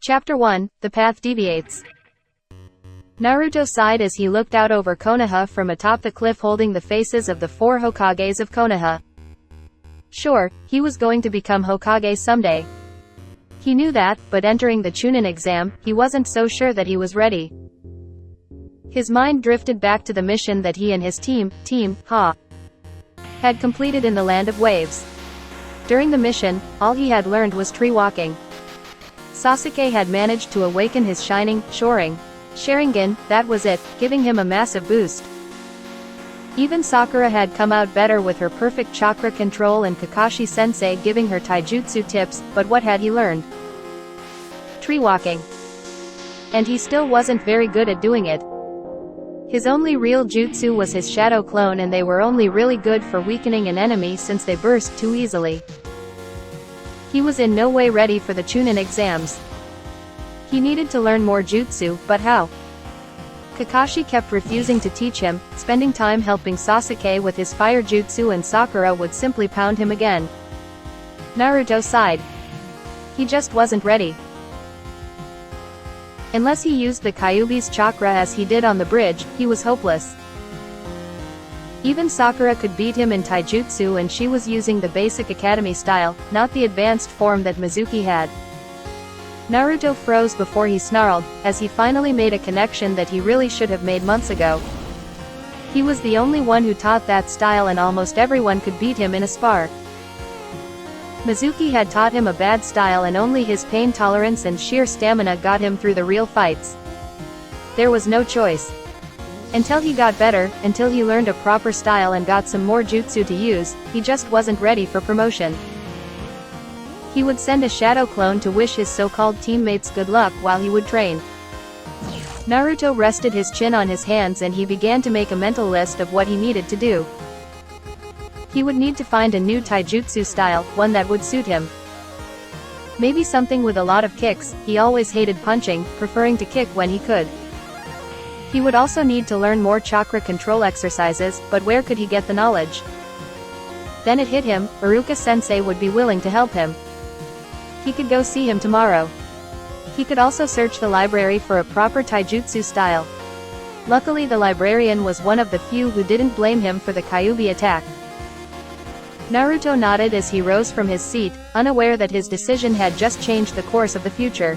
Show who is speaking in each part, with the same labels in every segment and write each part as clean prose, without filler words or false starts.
Speaker 1: Chapter 1, The Path Deviates. Naruto sighed as he looked out over Konoha from atop the cliff holding the faces of the 4 Hokages of Konoha. Sure, he was going to become Hokage someday. He knew that, but entering the Chunin exam, he wasn't so sure that he was ready. His mind drifted back to the mission that he and his team, had completed in the Land of Waves. During the mission, all he had learned was tree walking. Sasuke had managed to awaken his shining, Sharingan, that was it, giving him a massive boost. Even Sakura had come out better with her perfect chakra control and Kakashi-sensei giving her taijutsu tips, but what had he learned? Tree walking. And he still wasn't very good at doing it. His only real jutsu was his shadow clone, and they were only really good for weakening an enemy since they burst too easily. He was in no way ready for the Chunin exams. He needed to learn more jutsu, but how? Kakashi kept refusing to teach him, spending time helping Sasuke with his fire jutsu, and Sakura would simply pound him again. Naruto sighed. He just wasn't ready. Unless he used the Kyuubi's chakra as he did on the bridge, he was hopeless. Even Sakura could beat him in taijutsu, and she was using the basic academy style, not the advanced form that Mizuki had. Naruto froze before he snarled, as he finally made a connection that he really should have made months ago. He was the only one who taught that style, and almost everyone could beat him in a spar. Mizuki had taught him a bad style, and only his pain tolerance and sheer stamina got him through the real fights. There was no choice. Until he got better, until he learned a proper style and got some more jutsu to use, he just wasn't ready for promotion. He would send a shadow clone to wish his so-called teammates good luck while he would train. Naruto rested his chin on his hands and he began to make a mental list of what he needed to do. He would need to find a new taijutsu style, one that would suit him. Maybe something with a lot of kicks. He always hated punching, preferring to kick when he could. He would also need to learn more chakra control exercises, but where could he get the knowledge? Then it hit him, Iruka-sensei would be willing to help him. He could go see him tomorrow. He could also search the library for a proper taijutsu style. Luckily, the librarian was one of the few who didn't blame him for the Kyuubi attack. Naruto nodded as he rose from his seat, unaware that his decision had just changed the course of the future.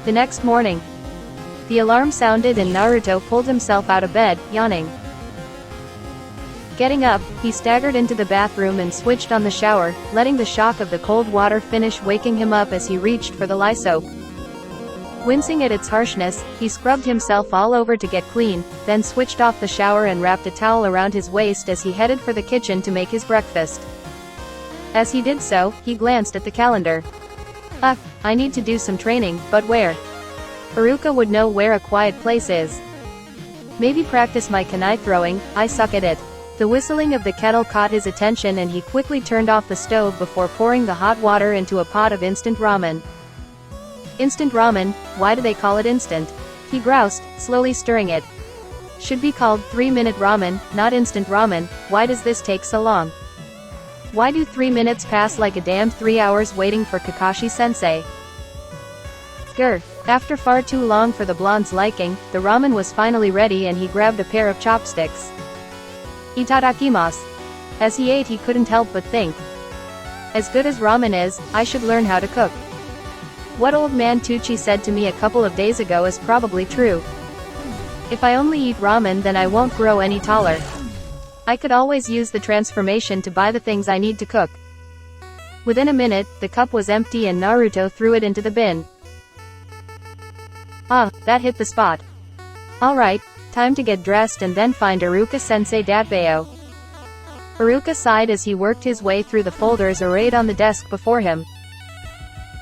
Speaker 1: The next morning, the alarm sounded and Naruto pulled himself out of bed, yawning. Getting up, he staggered into the bathroom and switched on the shower, letting the shock of the cold water finish waking him up as he reached for the lye soap. Wincing at its harshness, he scrubbed himself all over to get clean, then switched off the shower and wrapped a towel around his waist as he headed for the kitchen to make his breakfast. As he did so, he glanced at the calendar. I need to do some training, but where? Iruka would know where a quiet place is. Maybe practice my kunai throwing, I suck at it. The whistling of the kettle caught his attention and he quickly turned off the stove before pouring the hot water into a pot of instant ramen. Instant ramen, why do they call it instant? He groused, slowly stirring it. Should be called 3-minute ramen, not instant ramen. Why does this take so long? Why do 3 minutes pass like a damned 3 hours waiting for Kakashi-sensei? After far too long for the blonde's liking, the ramen was finally ready and he grabbed a pair of chopsticks. Itadakimasu. As he ate, he couldn't help but think. As good as ramen is, I should learn how to cook. What old man Tucci said to me a couple of days ago is probably true. If I only eat ramen, then I won't grow any taller. I could always use the transformation to buy the things I need to cook. Within a minute, the cup was empty and Naruto threw it into the bin. That hit the spot. Alright, time to get dressed and then find Iruka-sensei Datbeo. Iruka sighed as he worked his way through the folders arrayed on the desk before him.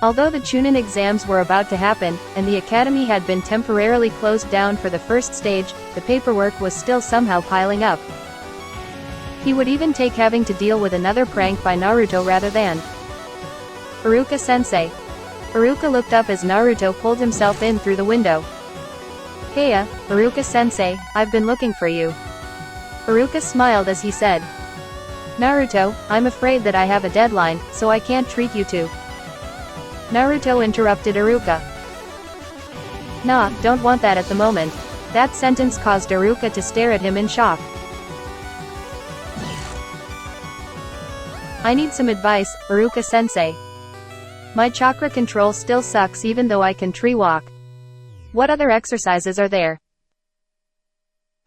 Speaker 1: Although the Chunin exams were about to happen, and the academy had been temporarily closed down for the first stage, the paperwork was still somehow piling up. He would even take having to deal with another prank by Naruto rather than Iruka-sensei. Iruka looked up as Naruto pulled himself in through the window. Heya, Iruka-sensei, I've been looking for you. Iruka smiled as he said. Naruto, I'm afraid that I have a deadline, so I can't treat you to Naruto interrupted Iruka. Nah, don't want that at the moment. That sentence caused Iruka to stare at him in shock. I need some advice, Iruka-sensei. My chakra control still sucks even though I can tree walk. What other exercises are there?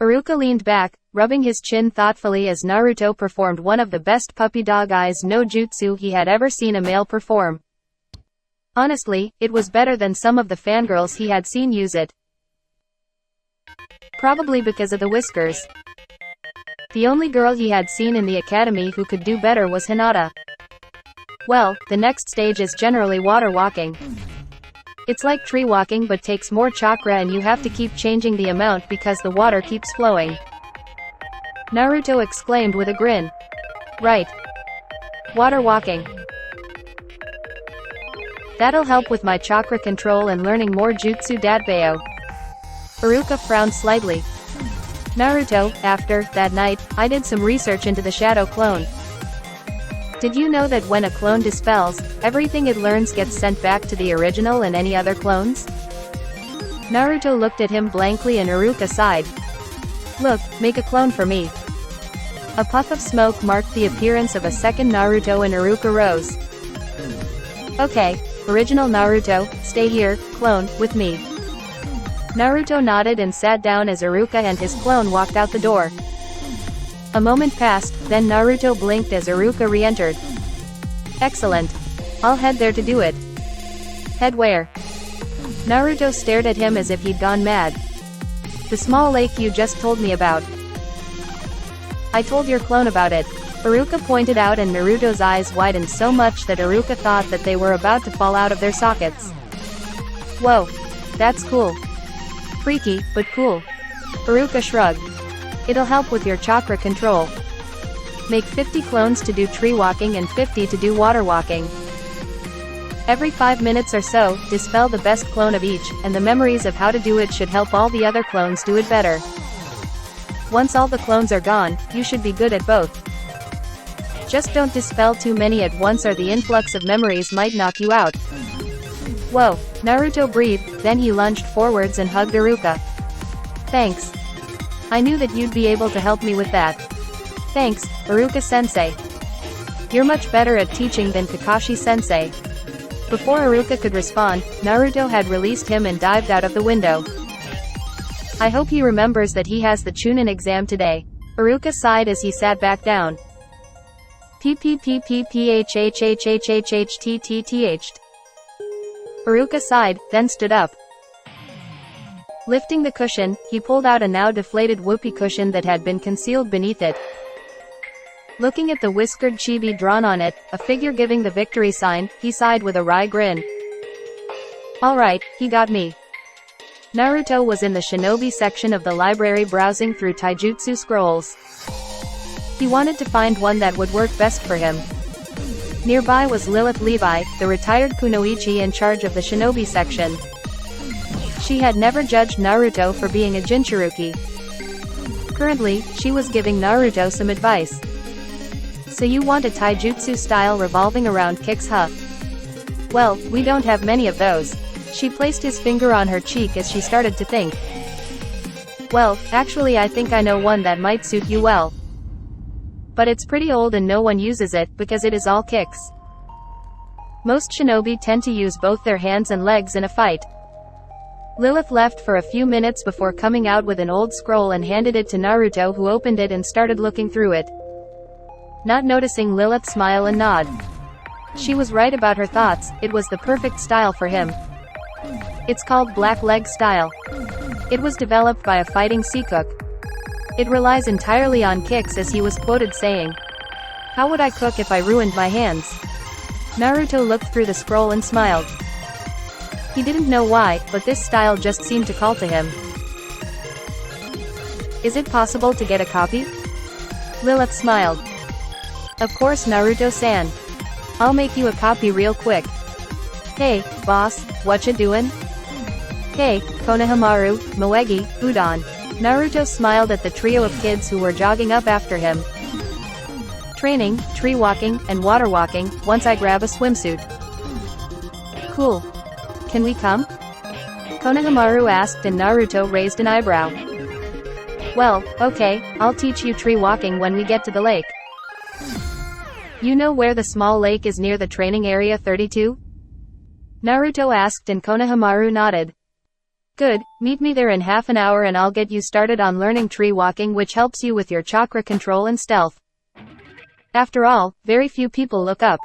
Speaker 1: Iruka leaned back, rubbing his chin thoughtfully as Naruto performed one of the best puppy dog eyes no jutsu he had ever seen a male perform. Honestly, it was better than some of the fangirls he had seen use it. Probably because of the whiskers. The only girl he had seen in the academy who could do better was Hinata. Well, the next stage is generally water walking. It's like tree walking but takes more chakra and you have to keep changing the amount because the water keeps flowing. Naruto exclaimed with a grin. Right. Water walking. That'll help with my chakra control and learning more jutsu dadbeo. Iruka frowned slightly. Naruto, after that night, I did some research into the shadow clone. Did you know that when a clone dispels, everything it learns gets sent back to the original and any other clones? Naruto looked at him blankly and Iruka sighed. Look, make a clone for me. A puff of smoke marked the appearance of a second Naruto and Iruka rose. Okay, original Naruto, stay here, clone, with me. Naruto nodded and sat down as Iruka and his clone walked out the door. A moment passed, then Naruto blinked as Iruka re-entered. Excellent. I'll head there to do it. Head where? Naruto stared at him as if he'd gone mad. The small lake you just told me about. I told your clone about it. Iruka pointed out and Naruto's eyes widened so much that Iruka thought that they were about to fall out of their sockets. Whoa. That's cool. Freaky, but cool. Iruka shrugged. It'll help with your chakra control. Make 50 clones to do tree walking and 50 to do water walking. Every 5 minutes or so, dispel the best clone of each, and the memories of how to do it should help all the other clones do it better. Once all the clones are gone, you should be good at both. Just don't dispel too many at once or the influx of memories might knock you out. Whoa, Naruto breathed, then he lunged forwards and hugged Iruka. Thanks. I knew that you'd be able to help me with that. Thanks, Iruka-sensei. You're much better at teaching than Kakashi-sensei. Before Iruka could respond, Naruto had released him and dived out of the window. I hope he remembers that he has the Chunin exam today. Iruka sighed as he sat back down. PPPPPHHHHHHTTTH. Iruka sighed, then stood up. Lifting the cushion, he pulled out a now deflated whoopee cushion that had been concealed beneath it. Looking at the whiskered chibi drawn on it, a figure giving the victory sign, he sighed with a wry grin. Alright, he got me. Naruto was in the shinobi section of the library browsing through taijutsu scrolls. He wanted to find one that would work best for him. Nearby was Lilith Levi, the retired kunoichi in charge of the shinobi section. She had never judged Naruto for being a Jinchuruki. Currently, she was giving Naruto some advice. So you want a taijutsu style revolving around kicks, huh? Well, we don't have many of those. She placed his finger on her cheek as she started to think. Well, actually I think I know one that might suit you well. But it's pretty old and no one uses it, because it is all kicks. Most shinobi tend to use both their hands and legs in a fight. Lilith left for a few minutes before coming out with an old scroll and handed it to Naruto, who opened it and started looking through it. Not noticing Lilith smile and nod. She was right about her thoughts, it was the perfect style for him. It's called Black Leg style. It was developed by a fighting seacook. It relies entirely on kicks, as he was quoted saying. How would I cook if I ruined my hands? Naruto looked through the scroll and smiled. He didn't know why, but this style just seemed to call to him. Is it possible to get a copy? Lilith smiled. Of course, Naruto-san. I'll make you a copy real quick. Hey, boss, whatcha doin'? Hey, Konohamaru, Moegi, Udon. Naruto smiled at the trio of kids who were jogging up after him. Training, tree walking, and water walking, once I grab a swimsuit. Cool. Can we come? Konohamaru asked and Naruto raised an eyebrow. Well, okay, I'll teach you tree walking when we get to the lake. You know where the small lake is near the training area 32? Naruto asked and Konohamaru nodded. Good, meet me there in half an hour and I'll get you started on learning tree walking, which helps you with your chakra control and stealth. After all, very few people look up.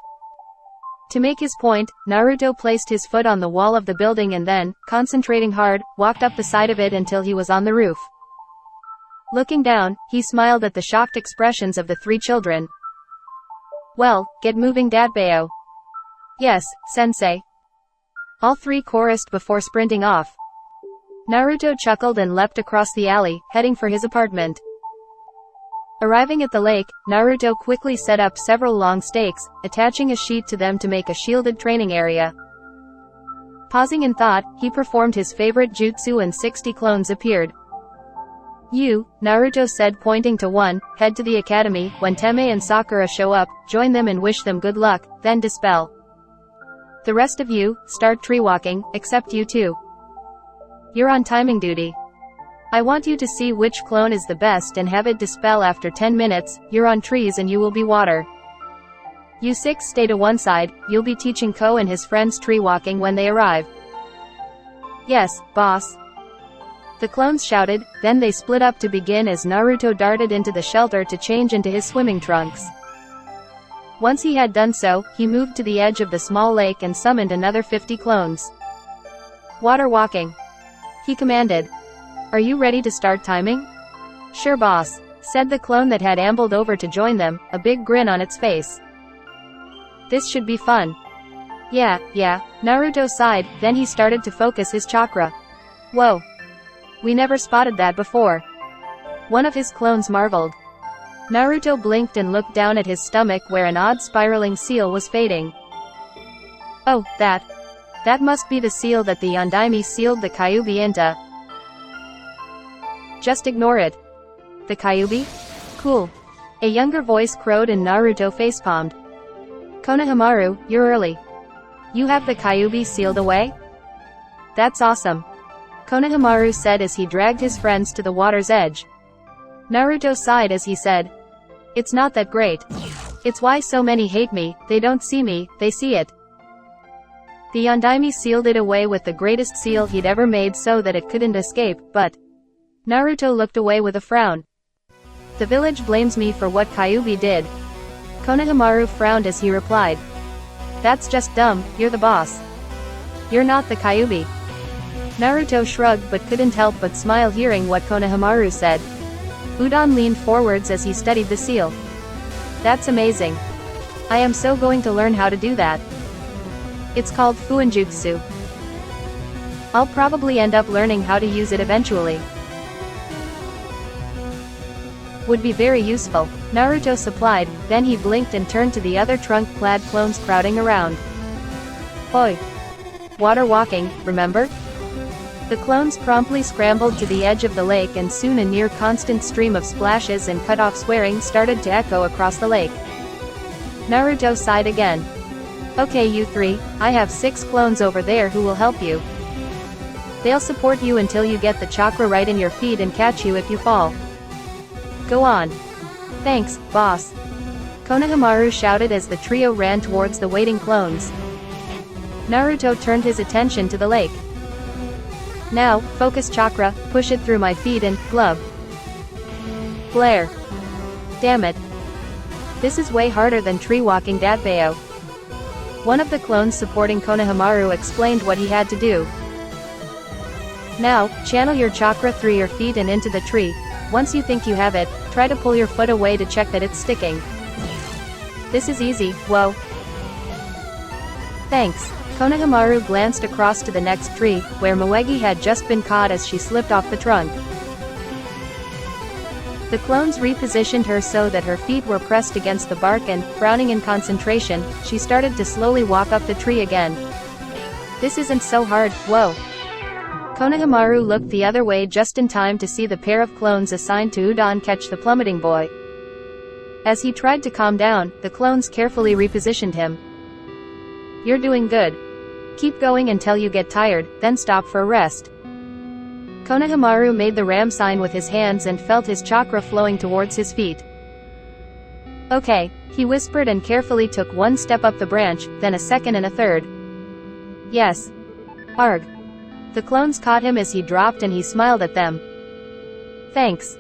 Speaker 1: To make his point, Naruto placed his foot on the wall of the building and then, concentrating hard, walked up the side of it until he was on the roof. Looking down, he smiled at the shocked expressions of the three children. Well, get moving, Datbeo. Yes, sensei. All three chorused before sprinting off. Naruto chuckled and leapt across the alley, heading for his apartment. Arriving at the lake, Naruto quickly set up several long stakes, attaching a sheet to them to make a shielded training area. Pausing in thought, he performed his favorite jutsu and 60 clones appeared. You, Naruto said, pointing to one, head to the academy. When Teme and Sakura show up, join them and wish them good luck, then dispel. The rest of you, start tree walking, except you two. You're on timing duty. I want you to see which clone is the best and have it dispel after 10 minutes, you're on trees and you will be water. You six stay to one side, you'll be teaching Ko and his friends tree walking when they arrive. Yes, boss. The clones shouted, then they split up to begin as Naruto darted into the shelter to change into his swimming trunks. Once he had done so, he moved to the edge of the small lake and summoned another 50 clones. Water walking. He commanded. Are you ready to start timing? Sure, boss, said the clone that had ambled over to join them, a big grin on its face. This should be fun. Yeah, Naruto sighed, then he started to focus his chakra. Whoa. We never spotted that before. One of his clones marveled. Naruto blinked and looked down at his stomach where an odd spiraling seal was fading. Oh, that must be the seal that the Yondaime sealed the Kyuubi into. Just ignore it. The Kyuubi? Cool. A younger voice crowed and Naruto facepalmed. Konohamaru, you're early. You have the Kyuubi sealed away? That's awesome. Konohamaru said as he dragged his friends to the water's edge. Naruto sighed as he said, it's not that great. It's why so many hate me, they don't see me, they see it. The Yondaime sealed it away with the greatest seal he'd ever made so that it couldn't escape, but... Naruto looked away with a frown. The village blames me for what Kyuubi did. Konohamaru frowned as he replied. That's just dumb, you're the boss. You're not the Kyuubi. Naruto shrugged but couldn't help but smile hearing what Konohamaru said. Udon leaned forwards as he studied the seal. That's amazing. I am so going to learn how to do that. It's called Fuinjutsu. I'll probably end up learning how to use it eventually. Would be very useful, Naruto supplied, then he blinked and turned to the other trunk-clad clones crowding around. Oi! Water walking, remember? The clones promptly scrambled to the edge of the lake and soon a near-constant stream of splashes and cut-off swearing started to echo across the lake. Naruto sighed again. Okay, you three, I have 6 clones over there who will help you. They'll support you until you get the chakra right in your feet and catch you if you fall. Go on. Thanks, boss. Konohamaru shouted as the trio ran towards the waiting clones. Naruto turned his attention to the lake. Now, focus chakra, push it through my feet and, glove. Flare. Damn it. This is way harder than tree walking, Datbeo. One of the clones supporting Konohamaru explained what he had to do. Now, channel your chakra through your feet and into the tree. Once you think you have it, try to pull your foot away to check that it's sticking. This is easy, whoa. Thanks. Konohamaru glanced across to the next tree, where Moegi had just been caught as she slipped off the trunk. The clones repositioned her so that her feet were pressed against the bark and, frowning in concentration, she started to slowly walk up the tree again. This isn't so hard, whoa. Konohamaru looked the other way just in time to see the pair of clones assigned to Udon catch the plummeting boy. As he tried to calm down, the clones carefully repositioned him. You're doing good. Keep going until you get tired, then stop for a rest. Konohamaru made the ram sign with his hands and felt his chakra flowing towards his feet. Okay, he whispered and carefully took one step up the branch, then a second and a third. Yes. Arg. The clones caught him as he dropped and he smiled at them. Thanks.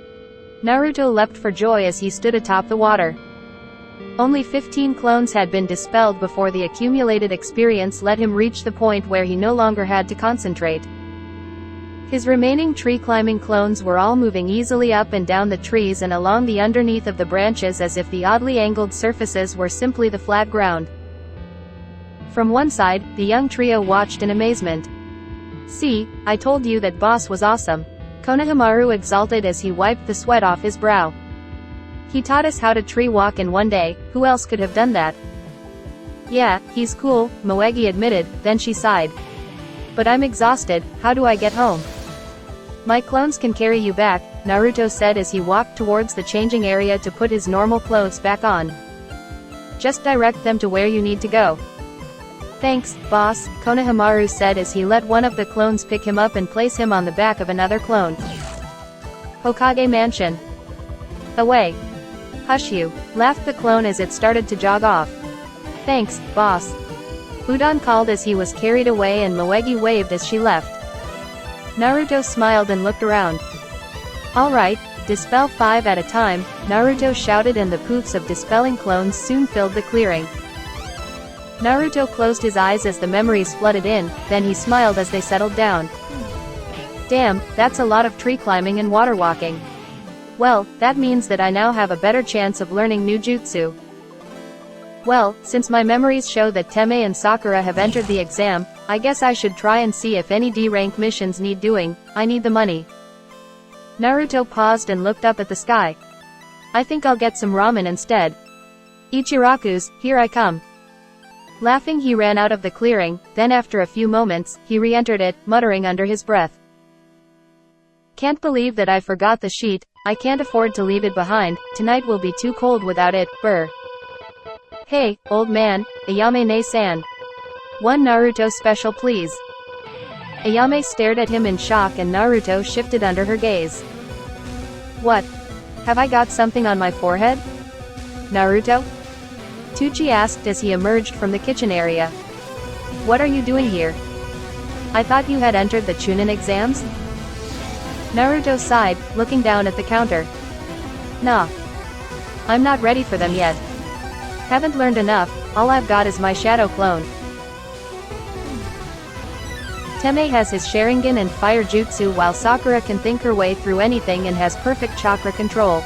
Speaker 1: Naruto leapt for joy as he stood atop the water. Only 15 clones had been dispelled before the accumulated experience let him reach the point where he no longer had to concentrate. His remaining tree-climbing clones were all moving easily up and down the trees and along the underneath of the branches as if the oddly angled surfaces were simply the flat ground. From one side, the young trio watched in amazement. See, I told you that boss was awesome. Konohamaru exulted as he wiped the sweat off his brow. He taught us how to tree walk in one day, who else could have done that? Yeah, he's cool, Moegi admitted, then she sighed. But I'm exhausted, how do I get home? My clones can carry you back, Naruto said as he walked towards the changing area to put his normal clothes back on. Just direct them to where you need to go. Thanks, boss, Konohamaru said as he let one of the clones pick him up and place him on the back of another clone. Hokage Mansion. Away. Hush you, laughed the clone as it started to jog off. Thanks, boss. Udon called as he was carried away and Moegi waved as she left. Naruto smiled and looked around. Alright, dispel 5 at a time, Naruto shouted and the poofs of dispelling clones soon filled the clearing. Naruto closed his eyes as the memories flooded in, then he smiled as they settled down. Damn, that's a lot of tree climbing and water walking. Well, that means that I now have a better chance of learning new jutsu. Well, since my memories show that Teme and Sakura have entered the exam, I guess I should try and see if any D-rank missions need doing. I need the money. Naruto paused and looked up at the sky. I think I'll get some ramen instead. Ichiraku's, here I come. Laughing he ran out of the clearing, then after a few moments, he re-entered it, muttering under his breath. Can't believe that I forgot the sheet, I can't afford to leave it behind, tonight will be too cold without it, brr. Hey, old man, Ayame-ne-san. One Naruto special please. Ayame stared at him in shock and Naruto shifted under her gaze. What? Have I got something on my forehead? Naruto? Tucci asked as he emerged from the kitchen area. What are you doing here? I thought you had entered the Chunin exams? Naruto sighed, looking down at the counter. Nah. I'm not ready for them yet. Haven't learned enough, all I've got is my shadow clone. Teme has his Sharingan and fire jutsu while Sakura can think her way through anything and has perfect chakra control.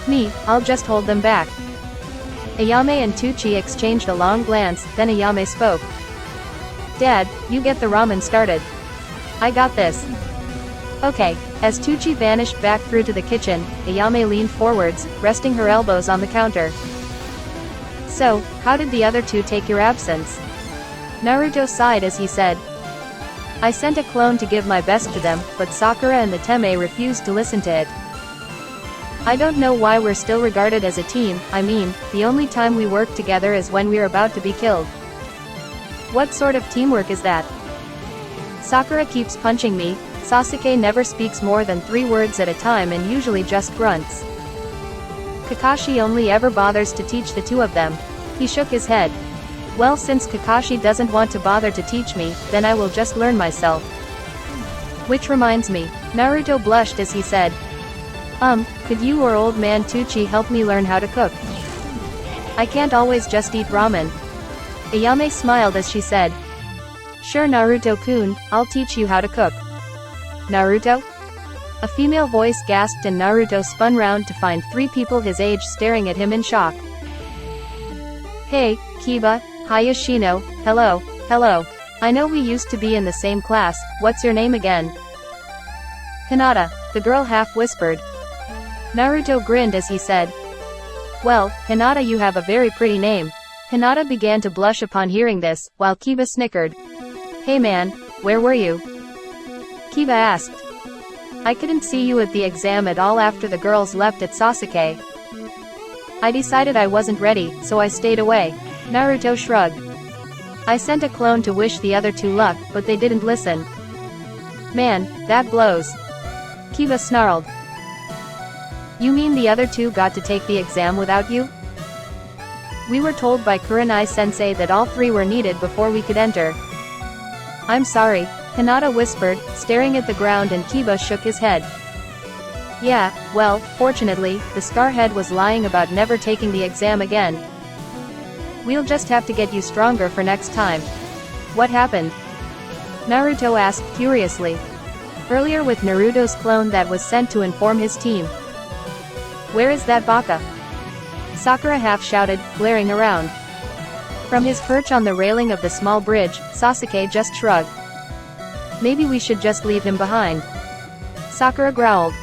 Speaker 1: Me, I'll just hold them back. Ayame and Tucci exchanged a long glance, then Ayame spoke. Dad, you get the ramen started. I got this. Okay, as Tucci vanished back through to the kitchen, Ayame leaned forwards, resting her elbows on the counter. So, how did the other two take your absence? Naruto sighed as he said. I sent a clone to give my best to them, but Sakura and the Teme refused to listen to it. I don't know why we're still regarded as a team, I mean, the only time we work together is when we're about to be killed. What sort of teamwork is that? Sakura keeps punching me, Sasuke never speaks more than 3 words at a time and usually just grunts. Kakashi only ever bothers to teach the two of them. He shook his head. Well, since Kakashi doesn't want to bother to teach me, then I will just learn myself. Which reminds me, Naruto blushed as he said. Could you or old man Tucci help me learn how to cook? I can't always just eat ramen. Ayame smiled as she said. Sure Naruto-kun, I'll teach you how to cook. Naruto? A female voice gasped and Naruto spun round to find 3 people his age staring at him in shock. Hey, Kiba, hi Yoshino, hello, hello. I know we used to be in the same class, what's your name again? Hinata, the girl half whispered. Naruto grinned as he said. Well, Hinata, you have a very pretty name. Hinata began to blush upon hearing this, while Kiba snickered. Hey man, where were you? Kiba asked. I couldn't see you at the exam at all after the girls left at Sasuke. I decided I wasn't ready, so I stayed away. Naruto shrugged. I sent a clone to wish the other two luck, but they didn't listen. Man, that blows. Kiba snarled. You mean the other two got to take the exam without you? We were told by Kurenai-sensei that all three were needed before we could enter. I'm sorry, Hinata whispered, staring at the ground, and Kiba shook his head. Yeah, well, fortunately, the Scarhead was lying about never taking the exam again. We'll just have to get you stronger for next time. What happened? Naruto asked curiously. Earlier with Naruto's clone that was sent to inform his team. Where is that baka? Sakura half-shouted, glaring around. From his perch on the railing of the small bridge, Sasuke just shrugged. Maybe we should just leave him behind. Sakura growled.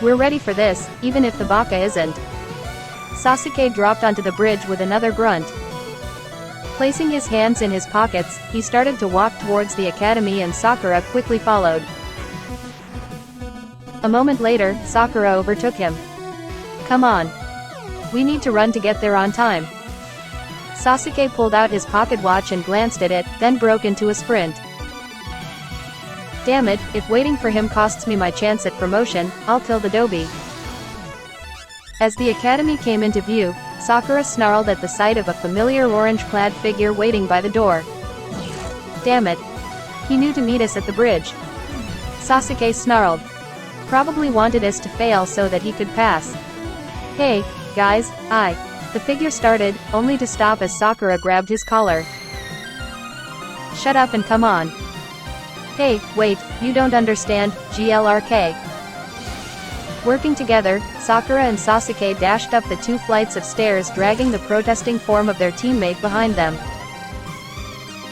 Speaker 1: We're ready for this, even if the baka isn't. Sasuke dropped onto the bridge with another grunt. Placing his hands in his pockets, he started to walk towards the academy, and Sakura quickly followed. A moment later, Sakura overtook him. Come on. We need to run to get there on time. Sasuke pulled out his pocket watch and glanced at it, then broke into a sprint. Damn it, if waiting for him costs me my chance at promotion, I'll kill the Dobi. As the academy came into view, Sakura snarled at the sight of a familiar orange-clad figure waiting by the door. Damn it. He knew to meet us at the bridge. Sasuke snarled. Probably wanted us to fail so that he could pass. Hey, guys, The figure started, only to stop as Sakura grabbed his collar. Shut up and come on. Hey, wait, you don't understand, GLRK. Working together, Sakura and Sasuke dashed up the 2 flights of stairs, dragging the protesting form of their teammate behind them.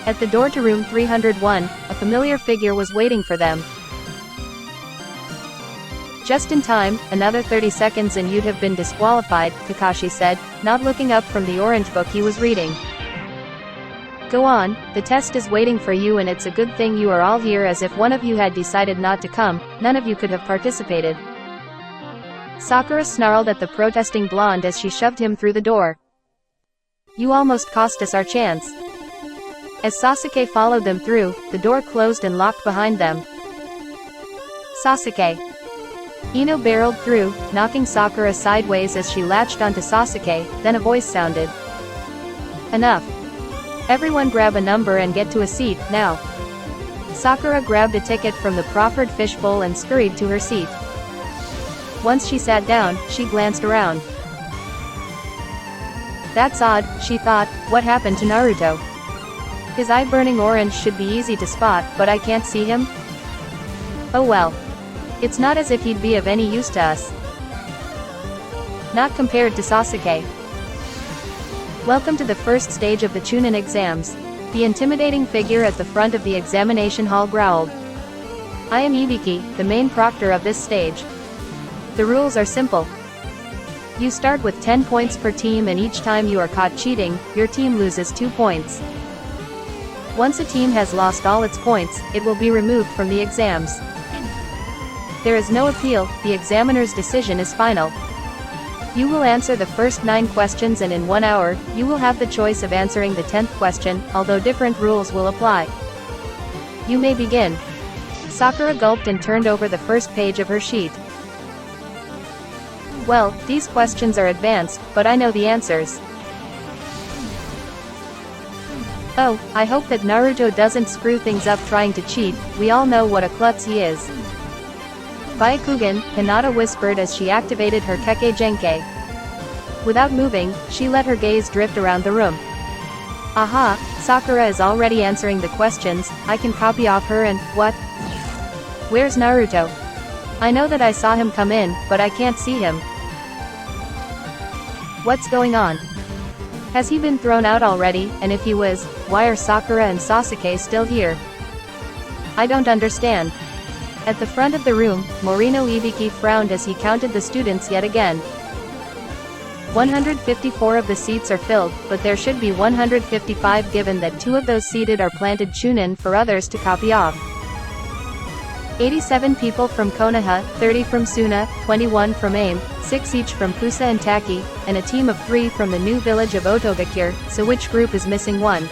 Speaker 1: At the door to room 301, a familiar figure was waiting for them. Just in time, another 30 seconds and you'd have been disqualified, Kakashi said, not looking up from the orange book he was reading. Go on, the test is waiting for you, and it's a good thing you are all here, as if one of you had decided not to come, none of you could have participated. Sakura snarled at the protesting blonde as she shoved him through the door. You almost cost us our chance. As Sasuke followed them through, the door closed and locked behind them. Sasuke. Ino barreled through, knocking Sakura sideways as she latched onto Sasuke, then a voice sounded. Enough. Everyone grab a number and get to a seat, now. Sakura grabbed a ticket from the proffered fishbowl and scurried to her seat. Once she sat down, she glanced around. That's odd, she thought, what happened to Naruto? His eye burning orange should be easy to spot, but I can't see him? Oh well. It's not as if he'd be of any use to us. Not compared to Sasuke. Welcome to the first stage of the Chunin exams. The intimidating figure at the front of the examination hall growled. I am Ibiki, the main proctor of this stage. The rules are simple. You start with 10 points per team, and each time you are caught cheating, your team loses 2 points. Once a team has lost all its points, it will be removed from the exams. There is no appeal, the examiner's decision is final. You will answer the first 9 questions, and in 1 hour, you will have the choice of answering the 10th question, although different rules will apply. You may begin. Sakura gulped and turned over the first page of her sheet. Well, these questions are advanced, but I know the answers. Oh, I hope that Naruto doesn't screw things up trying to cheat, we all know what a klutz he is. Byakugan, Hinata whispered as she activated her Kekkei Genkai. Without moving, she let her gaze drift around the room. Aha, Sakura is already answering the questions, I can copy off her and, what? Where's Naruto? I know that I saw him come in, but I can't see him. What's going on? Has he been thrown out already, and if he was, why are Sakura and Sasuke still here? I don't understand. At the front of the room, Morino Ibiki frowned as he counted the students yet again. 154 of the seats are filled, but there should be 155 given that 2 of those seated are planted Chunin for others to copy off. 87 people from Konoha, 30 from Suna, 21 from AIM, 6 each from Kusa and Taki, and a team of 3 from the new village of Otogakure, so which group is missing one?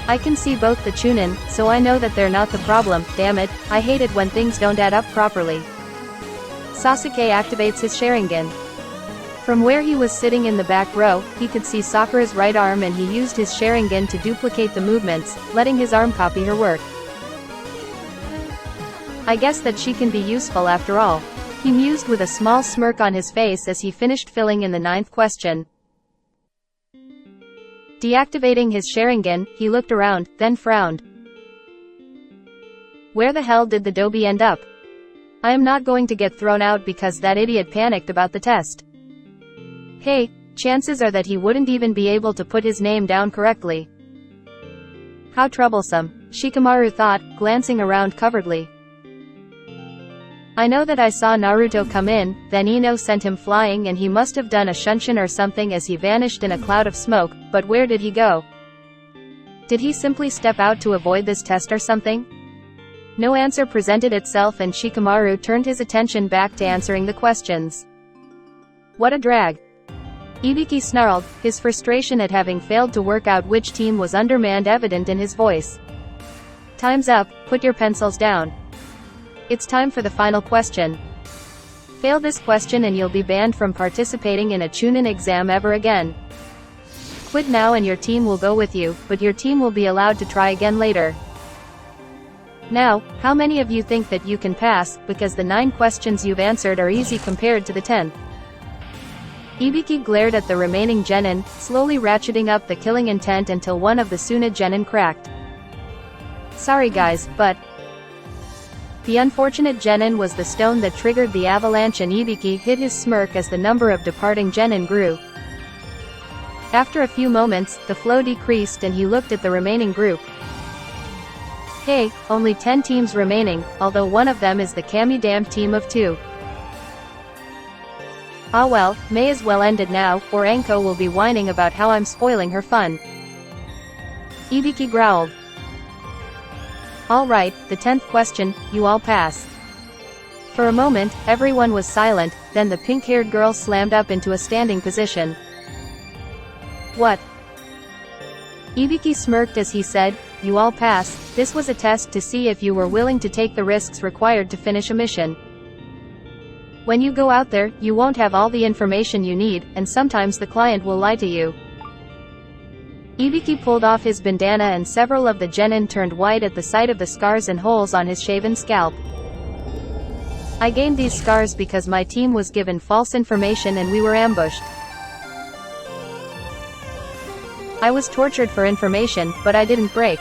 Speaker 1: I can see both the Chunin, so I know that they're not the problem. Damn it, I hate it when things don't add up properly. Sasuke activates his Sharingan. From where he was sitting in the back row, he could see Sakura's right arm and he used his Sharingan to duplicate the movements, letting his arm copy her work. I guess that she can be useful after all. He mused with a small smirk on his face as he finished filling in the 9th question. Deactivating his Sharingan, he looked around, then frowned. Where the hell did the Dobby end up? I am not going to get thrown out because that idiot panicked about the test. Hey, chances are that he wouldn't even be able to put his name down correctly. How troublesome, Shikamaru thought, glancing around covertly. I know that I saw Naruto come in, then Ino sent him flying and he must have done a shunshin or something as he vanished in a cloud of smoke, but where did he go? Did he simply step out to avoid this test or something? No answer presented itself and Shikamaru turned his attention back to answering the questions. What a drag. Ibiki snarled, his frustration at having failed to work out which team was undermanned evident in his voice. Time's up, put your pencils down. It's time for the final question. Fail this question and you'll be banned from participating in a Chunin exam ever again. Quit now and your team will go with you, but your team will be allowed to try again later. Now, how many of you think that you can pass, because the 9 questions you've answered are easy compared to the 10th? Ibiki glared at the remaining genin, slowly ratcheting up the killing intent until one of the Suna genin cracked. Sorry guys, but... The unfortunate genin was the stone that triggered the avalanche and Ibiki hid his smirk as the number of departing genin grew. After a few moments, the flow decreased and he looked at the remaining group. Hey, only 10 teams remaining, although one of them is the Kami-damned team of 2. Ah well, may as well end it now, or Anko will be whining about how I'm spoiling her fun. Ibiki growled. Alright, the 10th question, you all pass. For a moment, everyone was silent, then the pink-haired girl slammed up into a standing position. What? Ibiki smirked as he said, you all pass. This was a test to see if you were willing to take the risks required to finish a mission. When you go out there, you won't have all the information you need, and sometimes the client will lie to you. Ibiki pulled off his bandana and several of the genin turned white at the sight of the scars and holes on his shaven scalp. I gained these scars because my team was given false information and we were ambushed. I was tortured for information, but I didn't break.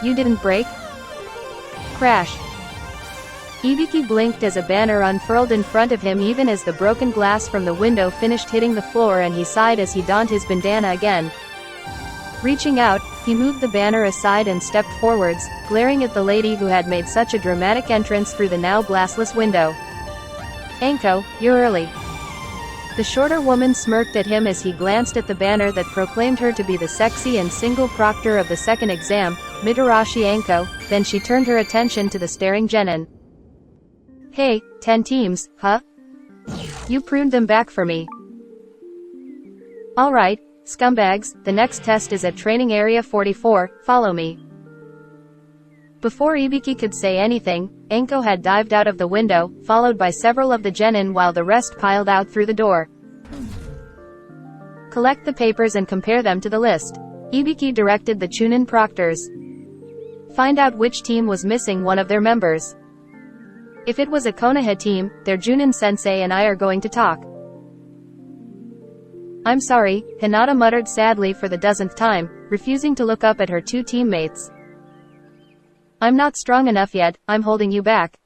Speaker 1: You didn't break? Crash. Ibiki blinked as a banner unfurled in front of him even as the broken glass from the window finished hitting the floor and he sighed as he donned his bandana again. Reaching out, he moved the banner aside and stepped forwards, glaring at the lady who had made such a dramatic entrance through the now glassless window. Anko, you're early. The shorter woman smirked at him as he glanced at the banner that proclaimed her to be the sexy and single proctor of the second exam, Mitarashi Anko, then she turned her attention to the staring genin. Hey, 10 teams, huh? You pruned them back for me. Alright, scumbags, the next test is at Training Area 44, follow me. Before Ibiki could say anything, Anko had dived out of the window, followed by several of the genin while the rest piled out through the door. Collect the papers and compare them to the list. Ibiki directed the Chunin proctors. Find out which team was missing one of their members. If it was a Konoha team, their Junin sensei and I are going to talk. I'm sorry, Hinata muttered sadly for the dozenth time, refusing to look up at her 2 teammates. I'm not strong enough yet, I'm holding you back.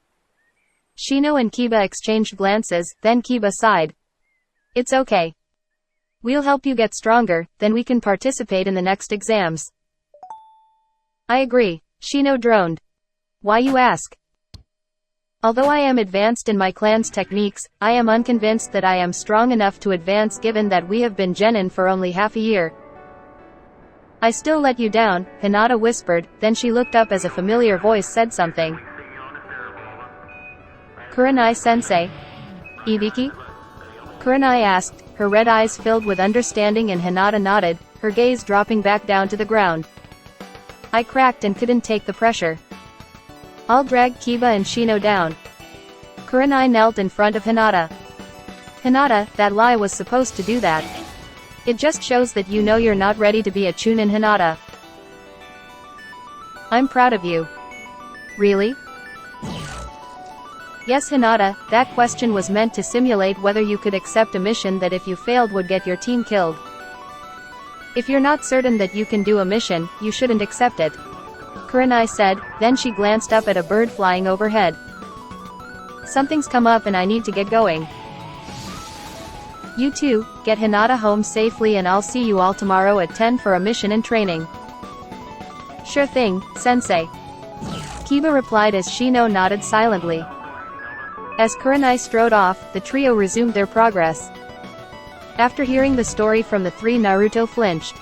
Speaker 1: Shino and Kiba exchanged glances, then Kiba sighed. It's okay. We'll help you get stronger, then we can participate in the next exams. I agree, Shino droned. Why you ask? Although I am advanced in my clan's techniques, I am unconvinced that I am strong enough to advance given that we have been genin for only half a year. I still let you down, Hinata whispered, then she looked up as a familiar voice said something. Kurenai-sensei? Ibiki? Kurenai asked, her red eyes filled with understanding and Hinata nodded, her gaze dropping back down to the ground. I cracked and couldn't take the pressure. I'll drag Kiba and Shino down. Kurenai knelt in front of Hinata. Hinata, that lie was supposed to do that. It just shows that you know you're not ready to be a Chunin, Hinata. I'm proud of you. Really? Yes, Hinata, that question was meant to simulate whether you could accept a mission that if you failed would get your team killed. If you're not certain that you can do a mission, you shouldn't accept it. Kurenai said, then she glanced up at a bird flying overhead. Something's come up and I need to get going. You two, get Hinata home safely and I'll see you all tomorrow at 10 for a mission and training. Sure thing, sensei. Kiba replied as Shino nodded silently. As Kurenai strode off, the trio resumed their progress. After hearing the story from the three, Naruto flinched.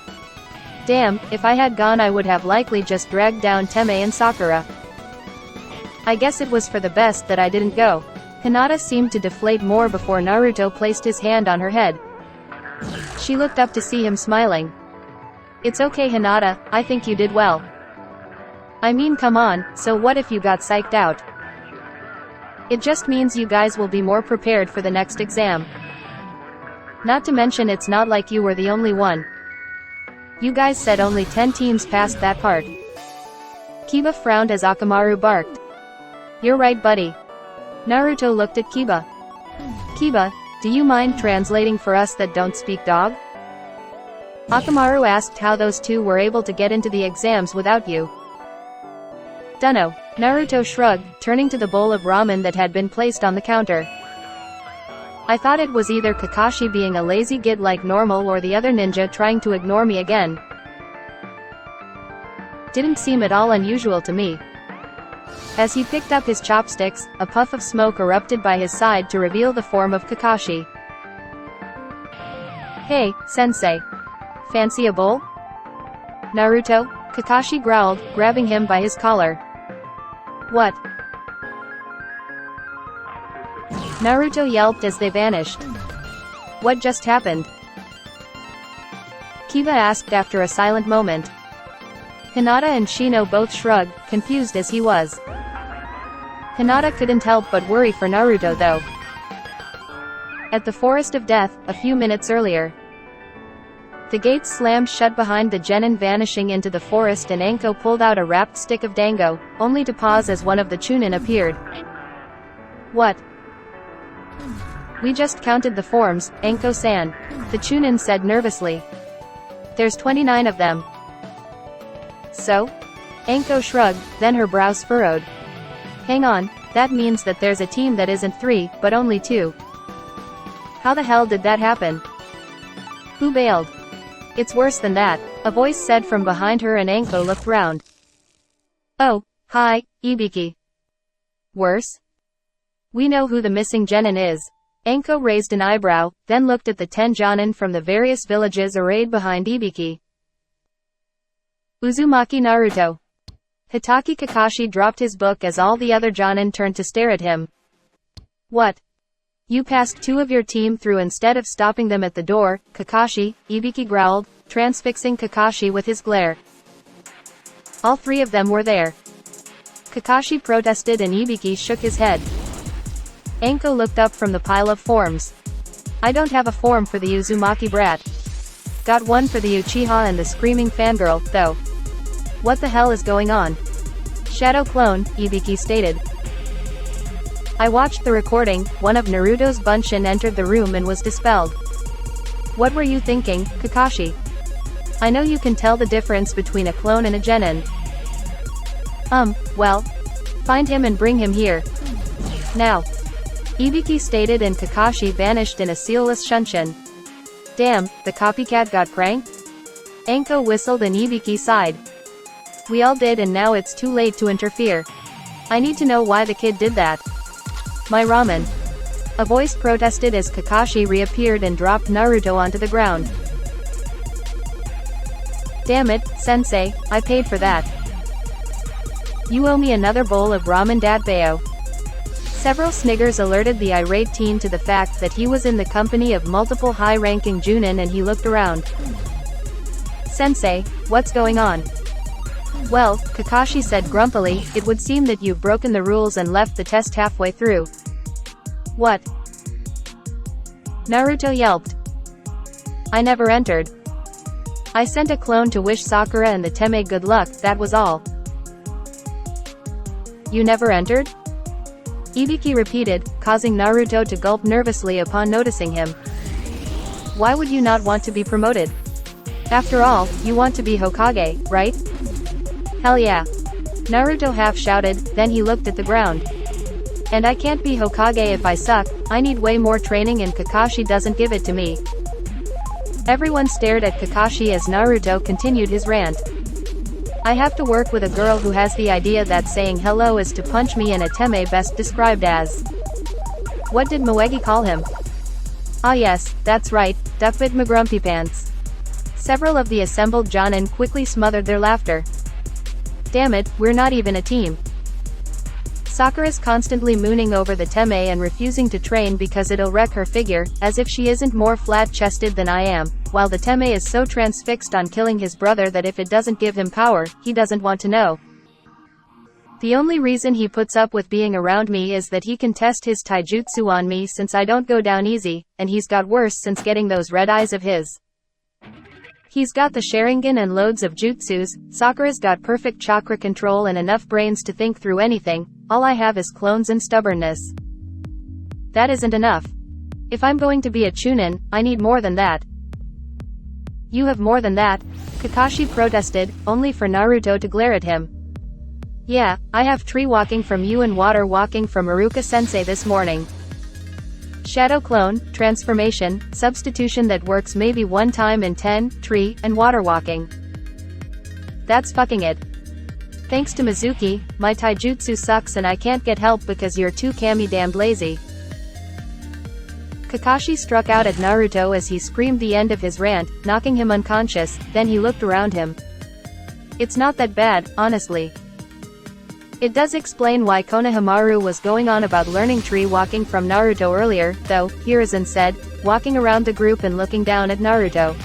Speaker 1: Damn, if I had gone I would have likely just dragged down Teme and Sakura. I guess it was for the best that I didn't go. Hinata seemed to deflate more before Naruto placed his hand on her head. She looked up to see him smiling. It's okay, Hinata, I think you did well. I mean, come on, so what if you got psyched out? It just means you guys will be more prepared for the next exam. Not to mention it's not like you were the only one. You guys said only 10 teams passed that part. Kiba frowned as Akamaru barked. You're right, buddy. Naruto looked at Kiba. Kiba, do you mind translating for us that don't speak dog? Akamaru asked how those two were able to get into the exams without you. Dunno, Naruto shrugged, turning to the bowl of ramen that had been placed on the counter. I thought it was either Kakashi being a lazy git like normal or the other ninja trying to ignore me again. Didn't seem at all unusual to me. As he picked up his chopsticks, a puff of smoke erupted by his side to reveal the form of Kakashi. Hey, sensei. Fancy a bowl? Naruto, Kakashi growled, grabbing him by his collar. What? Naruto yelped as they vanished. What just happened? Kiba asked after a silent moment. Hinata and Shino both shrugged, confused as he was. Hinata couldn't help but worry for Naruto though. At the Forest of Death, a few minutes earlier. The gates slammed shut behind the genin, vanishing into the forest, and Anko pulled out a wrapped stick of dango, only to pause as one of the Chunin appeared. What? We just counted the forms, Anko-san. The Chunin said nervously. There's 29 of them. So? Anko shrugged, then her brows furrowed. Hang on, that means that there's a team that isn't 3, but only 2. How the hell did that happen? Who bailed? It's worse than that, a voice said from behind her, and Anko looked round. Oh, hi, Ibiki. Worse? We know who the missing genin is. Anko raised an eyebrow, then looked at the 10 jonin from the various villages arrayed behind Ibiki. Uzumaki Naruto. Hitaki Kakashi dropped his book as all the other jonin turned to stare at him. What? You passed 2 of your team through instead of stopping them at the door, Kakashi, Ibiki growled, transfixing Kakashi with his glare. All 3 of them were there. Kakashi protested and Ibiki shook his head. Anko looked up from the pile of forms. I don't have a form for the Uzumaki brat. Got one for the Uchiha and the screaming fangirl, though. What the hell is going on? Shadow clone, Ibiki stated. I watched the recording. One of Naruto's Bunshin entered the room and was dispelled. What were you thinking, Kakashi? I know you can tell the difference between a clone and a genin. Well. Find him and bring him here. Now. Ibiki stated, and Kakashi vanished in a sealless shunshin. Damn, the copycat got pranked? Anko whistled and Ibiki sighed. We all did, and now it's too late to interfere. I need to know why the kid did that. My ramen. A voice protested as Kakashi reappeared and dropped Naruto onto the ground. Damn it, sensei, I paid for that. You owe me another bowl of ramen, Datbayo. Several sniggers alerted the irate teen to the fact that he was in the company of multiple high-ranking Junin, and he looked around. Sensei, what's going on? Well, Kakashi said grumpily, it would seem that you've broken the rules and left the test halfway through. What? Naruto yelped. I never entered. I sent a clone to wish Sakura and the Teme good luck, that was all. You never entered? Ibiki repeated, causing Naruto to gulp nervously upon noticing him. Why would you not want to be promoted? After all, you want to be Hokage, right? Hell yeah. Naruto half shouted, then he looked at the ground. And I can't be Hokage if I suck, I need way more training and Kakashi doesn't give it to me. Everyone stared at Kakashi as Naruto continued his rant. I have to work with a girl who has the idea that saying hello is to punch me in a Teme best described as. What did Moegi call him? Ah yes, that's right, Duckbit McGrumpy Pants. Several of the assembled Jonin quickly smothered their laughter. Damn it, we're not even a team. Sakura's constantly mooning over the Teme and refusing to train because it'll wreck her figure, as if she isn't more flat-chested than I am, while the Teme is so transfixed on killing his brother that if it doesn't give him power, he doesn't want to know. The only reason he puts up with being around me is that he can test his taijutsu on me since I don't go down easy, and he's got worse since getting those red eyes of his. He's got the Sharingan and loads of jutsus, Sakura's got perfect chakra control and enough brains to think through anything, all I have is clones and stubbornness. That isn't enough. If I'm going to be a Chunin, I need more than that. You have more than that, Kakashi protested, only for Naruto to glare at him. Yeah, I have tree walking from you and water walking from Iruka-sensei this morning. Shadow clone, transformation, substitution that works maybe one time in 10, tree, and water walking. That's fucking it. Thanks to Mizuki, my taijutsu sucks and I can't get help because you're too damned lazy. Kakashi struck out at Naruto as he screamed the end of his rant, knocking him unconscious, then he looked around him. It's not that bad, honestly. It does explain why Konohamaru was going on about learning tree walking from Naruto earlier, though, Hiruzen said, walking around the group and looking down at Naruto.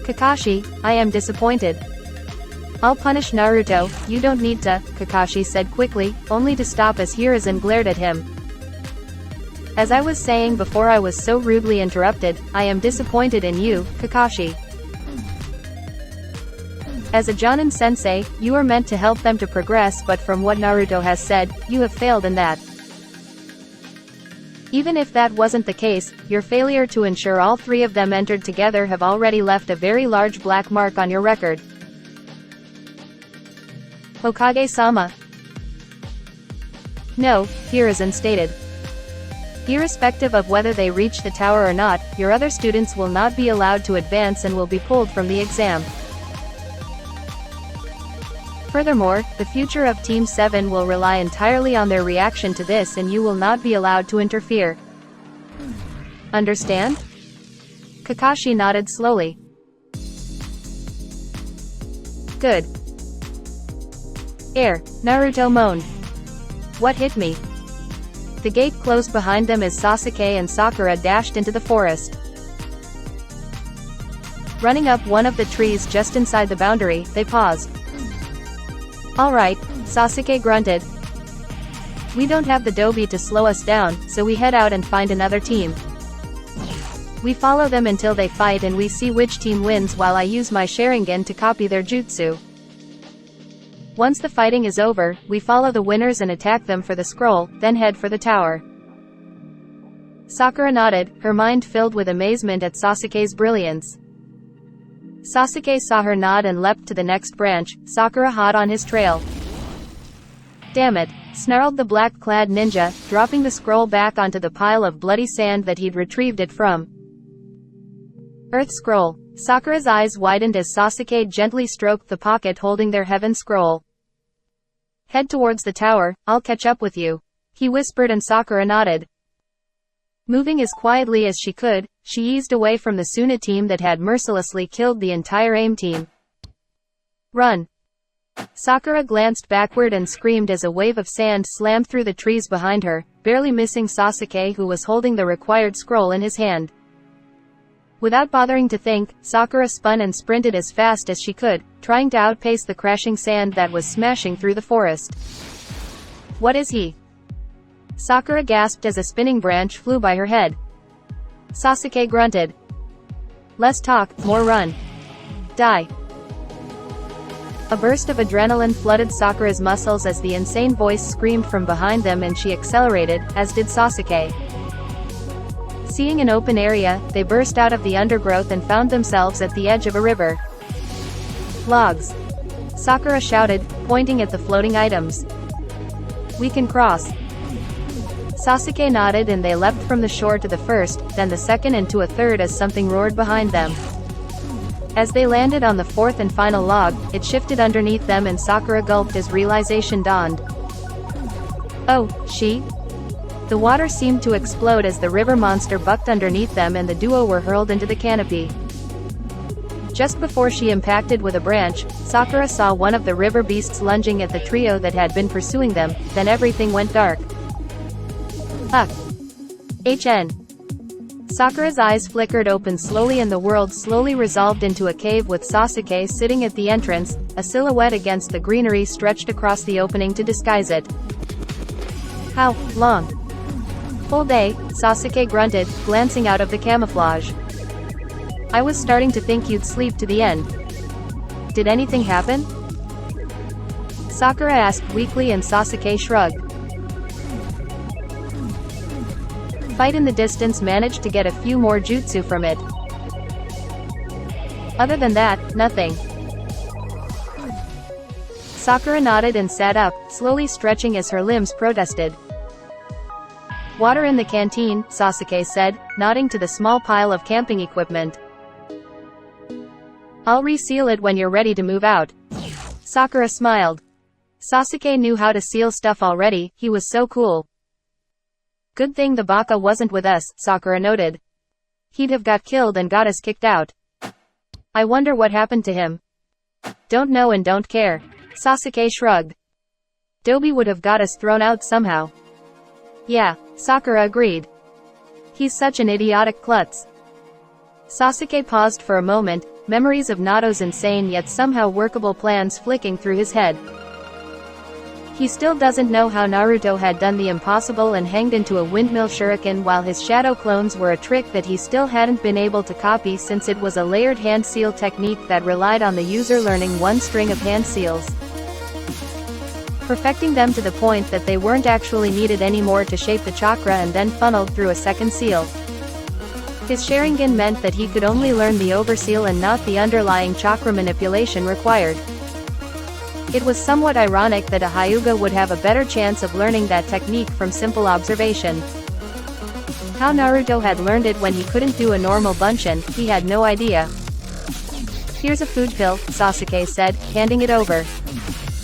Speaker 1: Kakashi, I am disappointed. I'll punish Naruto, you don't need to, Kakashi said quickly, only to stop as Hiruzen glared at him. As I was saying before I was so rudely interrupted, I am disappointed in you, Kakashi. As a Jonin sensei, you are meant to help them to progress, but from what Naruto has said, you have failed in that. Even if that wasn't the case, your failure to ensure all three of them entered together have already left a very large black mark on your record. Hokage-sama. No, Hiruzen stated. Irrespective of whether they reach the tower or not, your other students will not be allowed to advance and will be pulled from the exam. Furthermore, the future of Team 7 will rely entirely on their reaction to this and you will not be allowed to interfere. Understand? Kakashi nodded slowly. Good. Air, Naruto moaned. What hit me? The gate closed behind them as Sasuke and Sakura dashed into the forest. Running up one of the trees just inside the boundary, they paused. Alright, Sasuke grunted. We don't have the Dobi to slow us down, so we head out and find another team. We follow them until they fight and we see which team wins while I use my Sharingan to copy their jutsu. Once the fighting is over, we follow the winners and attack them for the scroll, then head for the tower. Sakura nodded, her mind filled with amazement at Sasuke's brilliance. Sasuke saw her nod and leapt to the next branch, Sakura hot on his trail. Damn it, snarled the black-clad ninja, dropping the scroll back onto the pile of bloody sand that he'd retrieved it from. Earth Scroll. Sakura's eyes widened as Sasuke gently stroked the pocket holding their heaven scroll. Head towards the tower, I'll catch up with you, he whispered and Sakura nodded. Moving as quietly as she could, she eased away from the Suna team that had mercilessly killed the entire AIM team. Run! Sakura glanced backward and screamed as a wave of sand slammed through the trees behind her, barely missing Sasuke who was holding the required scroll in his hand. Without bothering to think, Sakura spun and sprinted as fast as she could, trying to outpace the crashing sand that was smashing through the forest. What is he? Sakura gasped as a spinning branch flew by her head. Sasuke grunted. Less talk, more run. Die. A burst of adrenaline flooded Sakura's muscles as the insane voice screamed from behind them, and she accelerated, as did Sasuke. Seeing an open area, they burst out of the undergrowth and found themselves at the edge of a river. Logs. Sakura shouted, pointing at the floating items. We can cross. Sasuke nodded, and they leapt from the shore to the first, then the second, and to a third as something roared behind them. As they landed on the fourth and final log, it shifted underneath them, and Sakura gulped as realization dawned. Oh, she? The water seemed to explode as the river monster bucked underneath them, and the duo were hurled into the canopy. Just before she impacted with a branch, Sakura saw one of the river beasts lunging at the trio that had been pursuing them, then everything went dark. HN. Sakura's eyes flickered open slowly, and the world slowly resolved into a cave with Sasuke sitting at the entrance, a silhouette against the greenery stretched across the opening to disguise it. How long? Full day, Sasuke grunted, glancing out of the camouflage. I was starting to think you'd sleep to the end. Did anything happen? Sakura asked weakly, and Sasuke shrugged. Fight in the distance managed to get a few more jutsu from it. Other than that, nothing. Sakura nodded and sat up, slowly stretching as her limbs protested. Water in the canteen, Sasuke said, nodding to the small pile of camping equipment. I'll reseal it when you're ready to move out. Sakura smiled. Sasuke knew how to seal stuff already, he was so cool. Good thing the baka wasn't with us, Sakura noted. He'd have got killed and got us kicked out. I wonder what happened to him. Don't know and don't care. Sasuke shrugged. Dobi would have got us thrown out somehow. Yeah, Sakura agreed. He's such an idiotic klutz. Sasuke paused for a moment, memories of Nato's insane yet somehow workable plans flicking through his head. He still doesn't know how Naruto had done the impossible and hanged into a windmill shuriken, while his shadow clones were a trick that he still hadn't been able to copy, since it was a layered hand seal technique that relied on the user learning one string of hand seals, perfecting them to the point that they weren't actually needed anymore to shape the chakra and then funneled through a second seal. His Sharingan meant that he could only learn the overseal and not the underlying chakra manipulation required. It was somewhat ironic that a Hyuga would have a better chance of learning that technique from simple observation. How Naruto had learned it when he couldn't do a normal bunshin, he had no idea. Here's a food pill, Sasuke said, handing it over.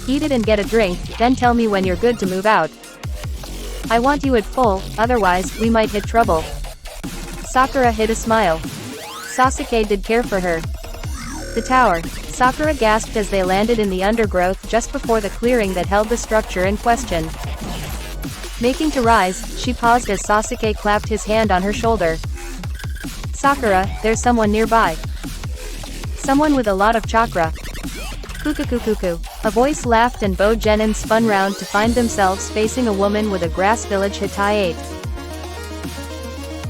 Speaker 1: Eat it and get a drink, then tell me when you're good to move out. I want you at full, otherwise, we might hit trouble. Sakura hid a smile. Sasuke did care for her. The tower. Sakura gasped as they landed in the undergrowth just before the clearing that held the structure in question. Making to rise, she paused as Sasuke clapped his hand on her shoulder. Sakura, there's someone nearby. Someone with a lot of chakra. Cuckoo. A voice laughed, and Bo Genin spun round to find themselves facing a woman with a grass village Hittite.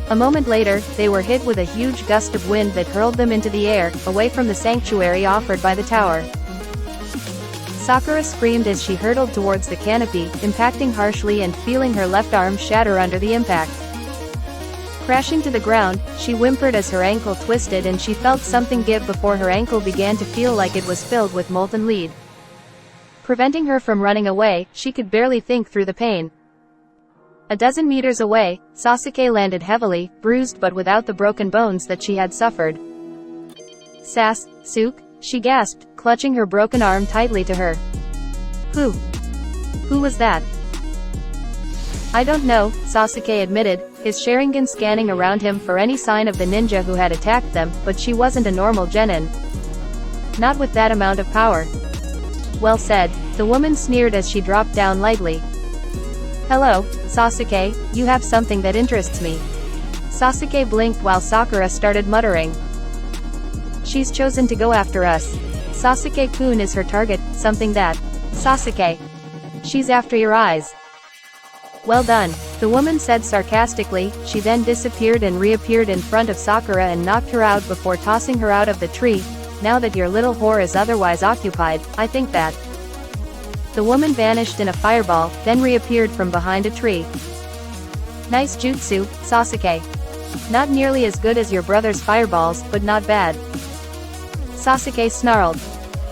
Speaker 1: A moment later, they were hit with a huge gust of wind that hurled them into the air, away from the sanctuary offered by the tower. Sakura screamed as she hurtled towards the canopy, impacting harshly and feeling her left arm shatter under the impact. Crashing to the ground, she whimpered as her ankle twisted and she felt something give before her ankle began to feel like it was filled with molten lead. Preventing her from running away, she could barely think through the pain. A dozen meters away, Sasuke landed heavily, bruised but without the broken bones that she had suffered. Suk, she gasped, clutching her broken arm tightly to her. Who was that? I don't know, Sasuke admitted, his Sharingan scanning around him for any sign of the ninja who had attacked them, but she wasn't a normal genin. Not with that amount of power. Well said, the woman sneered as she dropped down lightly. Hello, Sasuke, you have something that interests me. Sasuke blinked while Sakura started muttering. She's chosen to go after us. Sasuke-kun is her target, something that. Sasuke. She's after your eyes. Well done, the woman said sarcastically. She then disappeared and reappeared in front of Sakura and knocked her out before tossing her out of the tree. Now that your little whore is otherwise occupied, I think that. The woman vanished in a fireball, then reappeared from behind a tree. Nice jutsu, Sasuke. Not nearly as good as your brother's fireballs, but not bad. Sasuke snarled.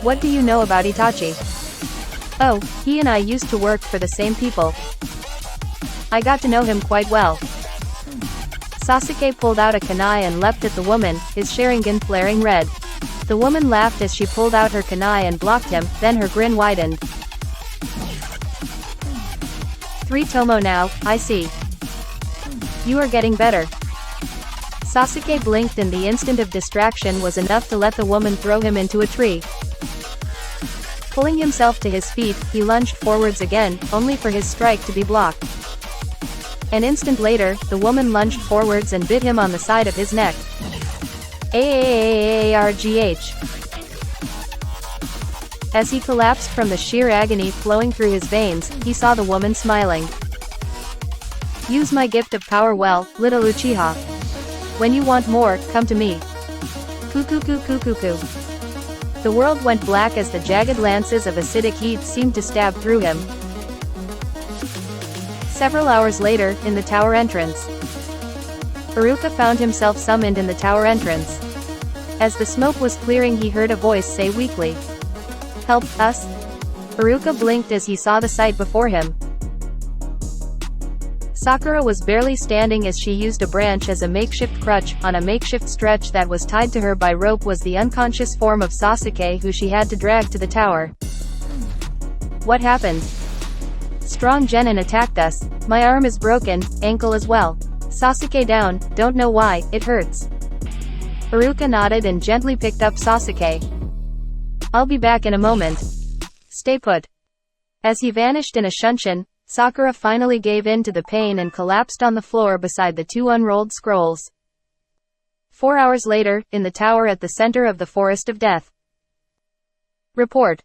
Speaker 1: What do you know about Itachi? Oh, he and I used to work for the same people. I got to know him quite well. Sasuke pulled out a kunai and leapt at the woman, his Sharingan flaring red. The woman laughed as she pulled out her kunai and blocked him, then her grin widened. 3 Tomo now, I see. You are getting better. Sasuke blinked and the instant of distraction was enough to let the woman throw him into a tree. Pulling himself to his feet, he lunged forwards again, only for his strike to be blocked. An instant later, the woman lunged forwards and bit him on the side of his neck. Aargh. As he collapsed from the sheer agony flowing through his veins, he saw the woman smiling. Use my gift of power well, little Uchiha. When you want more, come to me. Cuckoo. The world went black as the jagged lances of acidic heat seemed to stab through him. Several hours later, in the tower entrance, Iruka found himself summoned in the tower entrance. As the smoke was clearing, he heard a voice say weakly, "Help, us?" Iruka blinked as he saw the sight before him. Sakura was barely standing as she used a branch as a makeshift crutch. On a makeshift stretch that was tied to her by rope was the unconscious form of Sasuke, who she had to drag to the tower. What happened? Strong genin attacked us. My arm is broken, ankle as well. Sasuke down, don't know why, it hurts. Iruka nodded and gently picked up Sasuke. I'll be back in a moment. Stay put. As he vanished in a shunshin, Sakura finally gave in to the pain and collapsed on the floor beside the 2 unrolled scrolls. 4 hours later, in the tower at the center of the Forest of Death. Report.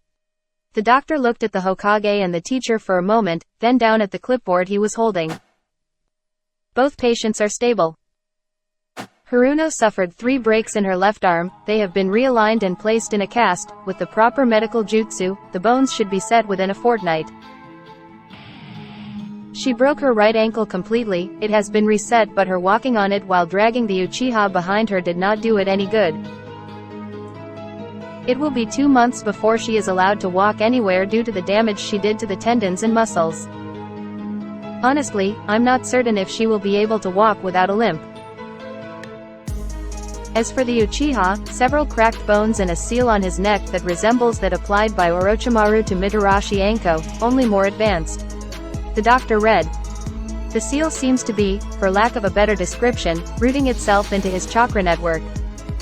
Speaker 1: The doctor looked at the Hokage and the teacher for a moment, then down at the clipboard he was holding. Both patients are stable. Haruno suffered 3 breaks in her left arm. They have been realigned and placed in a cast. With the proper medical jutsu, the bones should be set within a fortnight. She broke her right ankle completely. It has been reset, but her walking on it while dragging the Uchiha behind her did not do it any good. It will be 2 months before she is allowed to walk anywhere due to the damage she did to the tendons and muscles. Honestly, I'm not certain if she will be able to walk without a limp. As for the Uchiha, several cracked bones and a seal on his neck that resembles that applied by Orochimaru to Mitarashi Anko, only more advanced. The doctor read. The seal seems to be, for lack of a better description, rooting itself into his chakra network.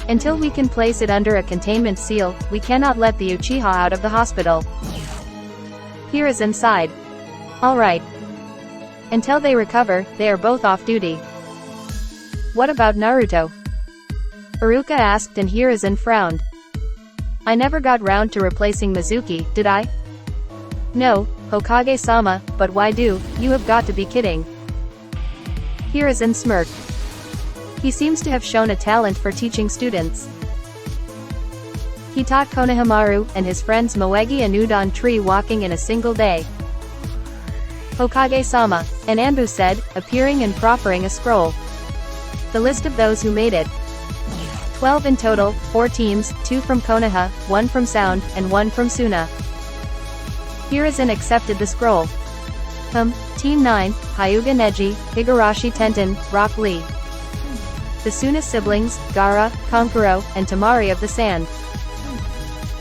Speaker 1: Until we can place it under a containment seal, we cannot let the Uchiha out of the hospital. Here is inside. Alright. Until they recover, they are both off duty. What about Naruto? Iruka asked and Hiruzen frowned. I never got round to replacing Mizuki, did I? No, Hokage-sama, but why do, you have got to be kidding. Hiruzen smirked. He seems to have shown a talent for teaching students. He taught Konohamaru and his friends Moegi and Udon Tree walking in a single day. Hokage-sama, and Anbu said, appearing and proffering a scroll. The list of those who made it. 12 in total, 4 teams, 2 from Konoha, 1 from Sound, and 1 from Suna. Hiruzen accepted the scroll. Team 9, Hyuga Neji, Higurashi Tenten, Rock Lee. The Suna siblings, Gaara, Kankuro, and Tamari of the Sand.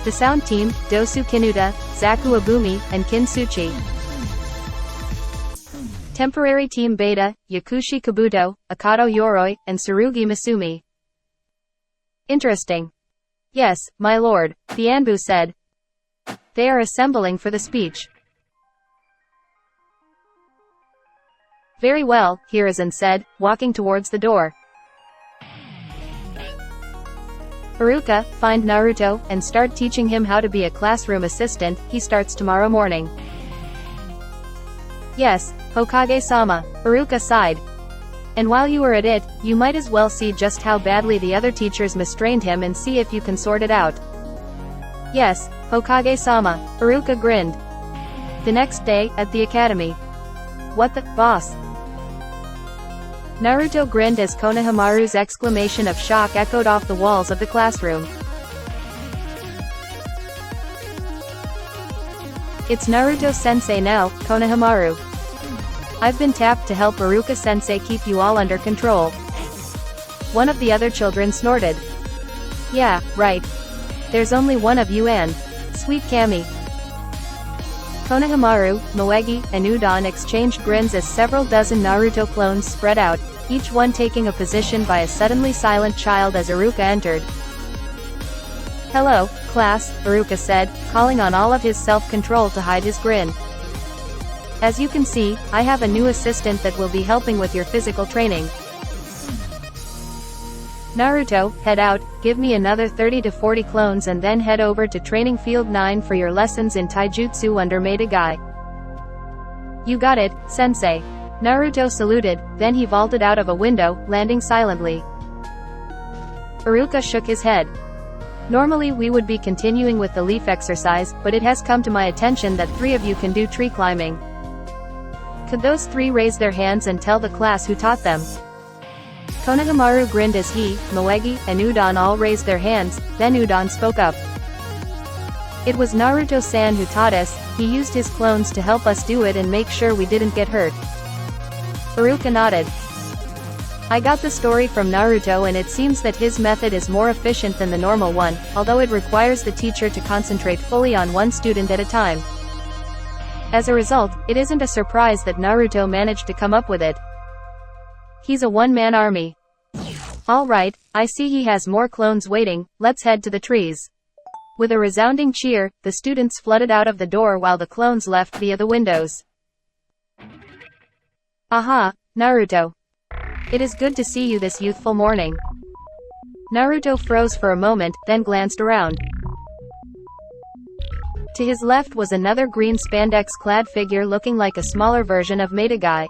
Speaker 1: The Sound team, Dosu Kinuta, Zaku Abumi, and Kin Suchi. Temporary team Beta, Yakushi Kabuto, Akato Yoroi, and Tsurugi Masumi. Interesting. Yes, my lord, the Anbu said. They are assembling for the speech. Very well, Hiruzen said, walking towards the door. Haruka, find Naruto, and start teaching him how to be a classroom assistant. He starts tomorrow morning. Yes, Hokage-sama, Haruka sighed. And while you are at it, you might as well see just how badly the other teachers mistrained him and see if you can sort it out. Yes, Hokage-sama, Haruka grinned. The next day, at the academy. What the, boss? Naruto grinned as Konohamaru's exclamation of shock echoed off the walls of the classroom. It's Naruto-sensei now, Konohamaru. I've been tapped to help Haruka-sensei keep you all under control. One of the other children snorted. Yeah, right. There's only one of you and Sweet Kami. Konohamaru, Moegi, and Udon exchanged grins as several dozen Naruto clones spread out, each one taking a position by a suddenly silent child as Haruka entered. Hello, class, Haruka said, calling on all of his self-control to hide his grin. As you can see, I have a new assistant that will be helping with your physical training. Naruto, head out, give me another 30 to 40 clones and then head over to Training Field 9 for your lessons in taijutsu under Maida Guy. You got it, sensei. Naruto saluted, then he vaulted out of a window, landing silently. Haruka shook his head. Normally we would be continuing with the leaf exercise, but it has come to my attention that 3 of you can do tree climbing. Could those 3 raise their hands and tell the class who taught them? Konohamaru grinned as he, Moegi, and Udon all raised their hands, then Udon spoke up. It was Naruto-san who taught us. He used his clones to help us do it and make sure we didn't get hurt. Haruka nodded. I got the story from Naruto and it seems that his method is more efficient than the normal one, although it requires the teacher to concentrate fully on one student at a time. As a result, it isn't a surprise that Naruto managed to come up with it. He's a one-man army. Alright, I see he has more clones waiting, let's head to the trees. With a resounding cheer, the students flooded out of the door while the clones left via the windows. Aha, Naruto. It is good to see you this youthful morning. Naruto froze for a moment, then glanced around. To his left was another green spandex-clad figure looking like a smaller version of Maida Guy.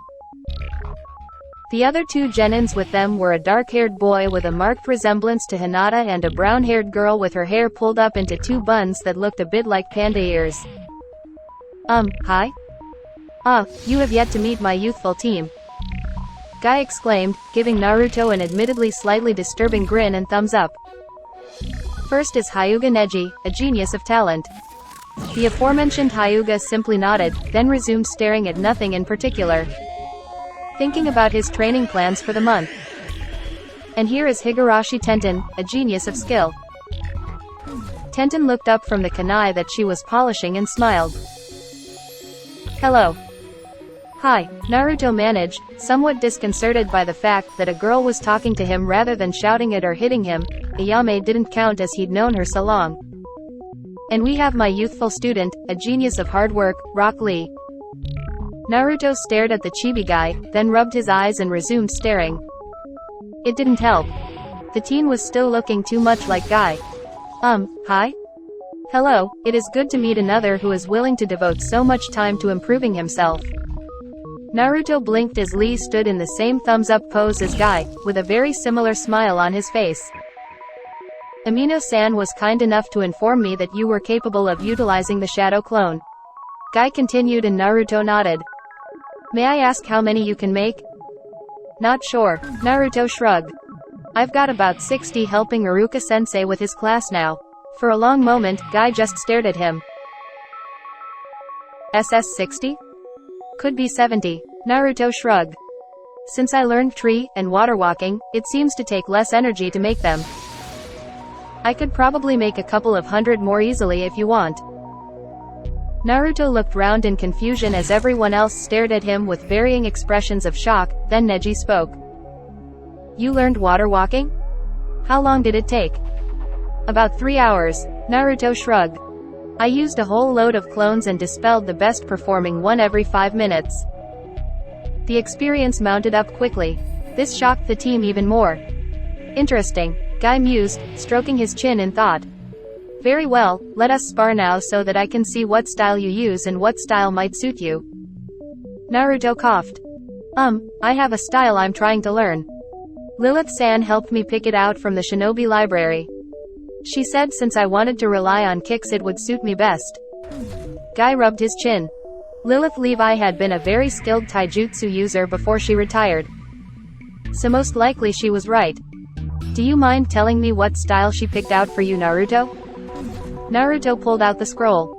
Speaker 1: The other 2 genins with them were a dark-haired boy with a marked resemblance to Hinata and a brown-haired girl with her hair pulled up into 2 buns that looked a bit like panda ears. Hi? You have yet to meet my youthful team. Guy exclaimed, giving Naruto an admittedly slightly disturbing grin and thumbs up. First is Hyuga Neji, a genius of talent. The aforementioned Hyuga simply nodded, then resumed staring at nothing in particular, thinking about his training plans for the month. And here is Higurashi Tenten, a genius of skill. Tenten looked up from the kunai that she was polishing and smiled. Hello. Hi, Naruto managed, somewhat disconcerted by the fact that a girl was talking to him rather than shouting at or hitting him. Ayame didn't count as he'd known her so long. And we have my youthful student, a genius of hard work, Rock Lee. Naruto stared at the chibi guy, then rubbed his eyes and resumed staring. It didn't help. The teen was still looking too much like Guy. Hi? Hello, it is good to meet another who is willing to devote so much time to improving himself. Naruto blinked as Lee stood in the same thumbs-up pose as Guy, with a very similar smile on his face. Amino-san was kind enough to inform me that you were capable of utilizing the shadow clone. Guy continued and Naruto nodded. May I ask how many you can make? Not sure, Naruto shrugged. I've got about 60 helping Haruka-sensei with his class now. For a long moment, Guy just stared at him. SS 60? Could be 70, Naruto shrugged. Since I learned tree and water walking, it seems to take less energy to make them. I could probably make a couple of hundred more easily if you want. Naruto looked round in confusion as everyone else stared at him with varying expressions of shock, then Neji spoke. You learned water walking? How long did it take? About 3 hours, Naruto shrugged. I used a whole load of clones and dispelled the best performing one every 5 minutes. The experience mounted up quickly. This shocked the team even more. Interesting. Guy mused, stroking his chin in thought. Very well, let us spar now so that I can see what style you use and what style might suit you. Naruto coughed. I have a style I'm trying to learn. Lilith-san helped me pick it out from the shinobi library. She said since I wanted to rely on kicks it would suit me best. Guy rubbed his chin. Lilith Levi had been a very skilled taijutsu user before she retired. So most likely she was right. Do you mind telling me what style she picked out for you, Naruto? Naruto pulled out the scroll.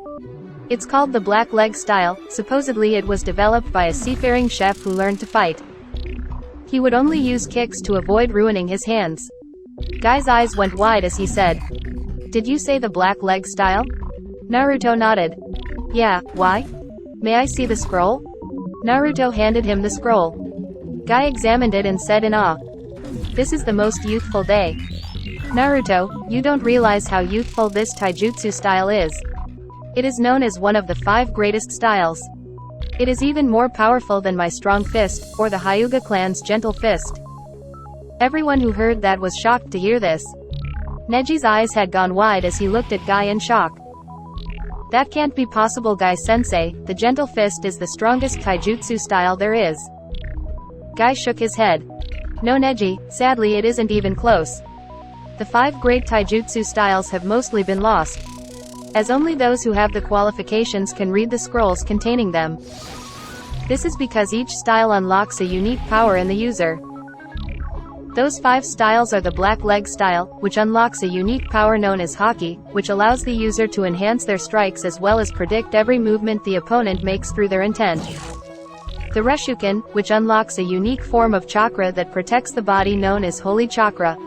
Speaker 1: It's called the Black Leg style. Supposedly it was developed by a seafaring chef who learned to fight. He would only use kicks to avoid ruining his hands. Guy's eyes went wide as he said, "Did you say the Black Leg style?" Naruto nodded. Yeah, why? May I see the scroll? Naruto handed him the scroll. Guy examined it and said in awe, "This is the most youthful day." Naruto, you don't realize how youthful this taijutsu style is. It is known as one of the 5 greatest styles. It is even more powerful than my strong fist, or the Hyuga clan's gentle fist. Everyone who heard that was shocked to hear this. Neji's eyes had gone wide as he looked at Guy in shock. That can't be possible, Guy-sensei, the gentle fist is the strongest taijutsu style there is. Guy shook his head. No Neji, sadly it isn't even close. The 5 great taijutsu styles have mostly been lost, as only those who have the qualifications can read the scrolls containing them. This is because each style unlocks a unique power in the user. Those 5 styles are the Black Leg style, which unlocks a unique power known as Haki, which allows the user to enhance their strikes as well as predict every movement the opponent makes through their intent. The Reshuken, which unlocks a unique form of chakra that protects the body known as Holy Chakra.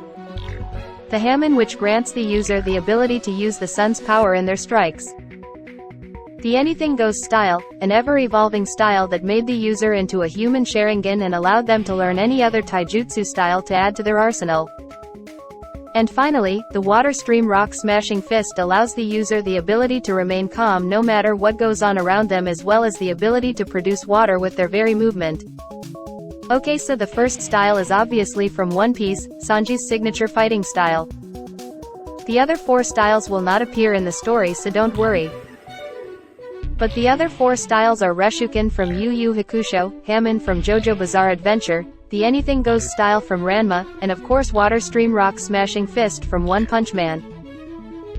Speaker 1: The Hamen, which grants the user the ability to use the sun's power in their strikes. The Anything Goes style, an ever-evolving style that made the user into a human Sharingan and allowed them to learn any other taijutsu style to add to their arsenal. And finally, the Water Stream Rock Smashing Fist allows the user the ability to remain calm no matter what goes on around them, as well as the ability to produce water with their very movement. Okay, so the first style is obviously from One Piece, Sanji's signature fighting style. The other 4 styles will not appear in the story, so don't worry. But the other 4 styles are Reshuken from Yu Yu Hakusho, Hamen from JoJo Bizarre Adventure, the Anything Goes style from Ranma, and of course Water Stream Rock Smashing Fist from One Punch Man.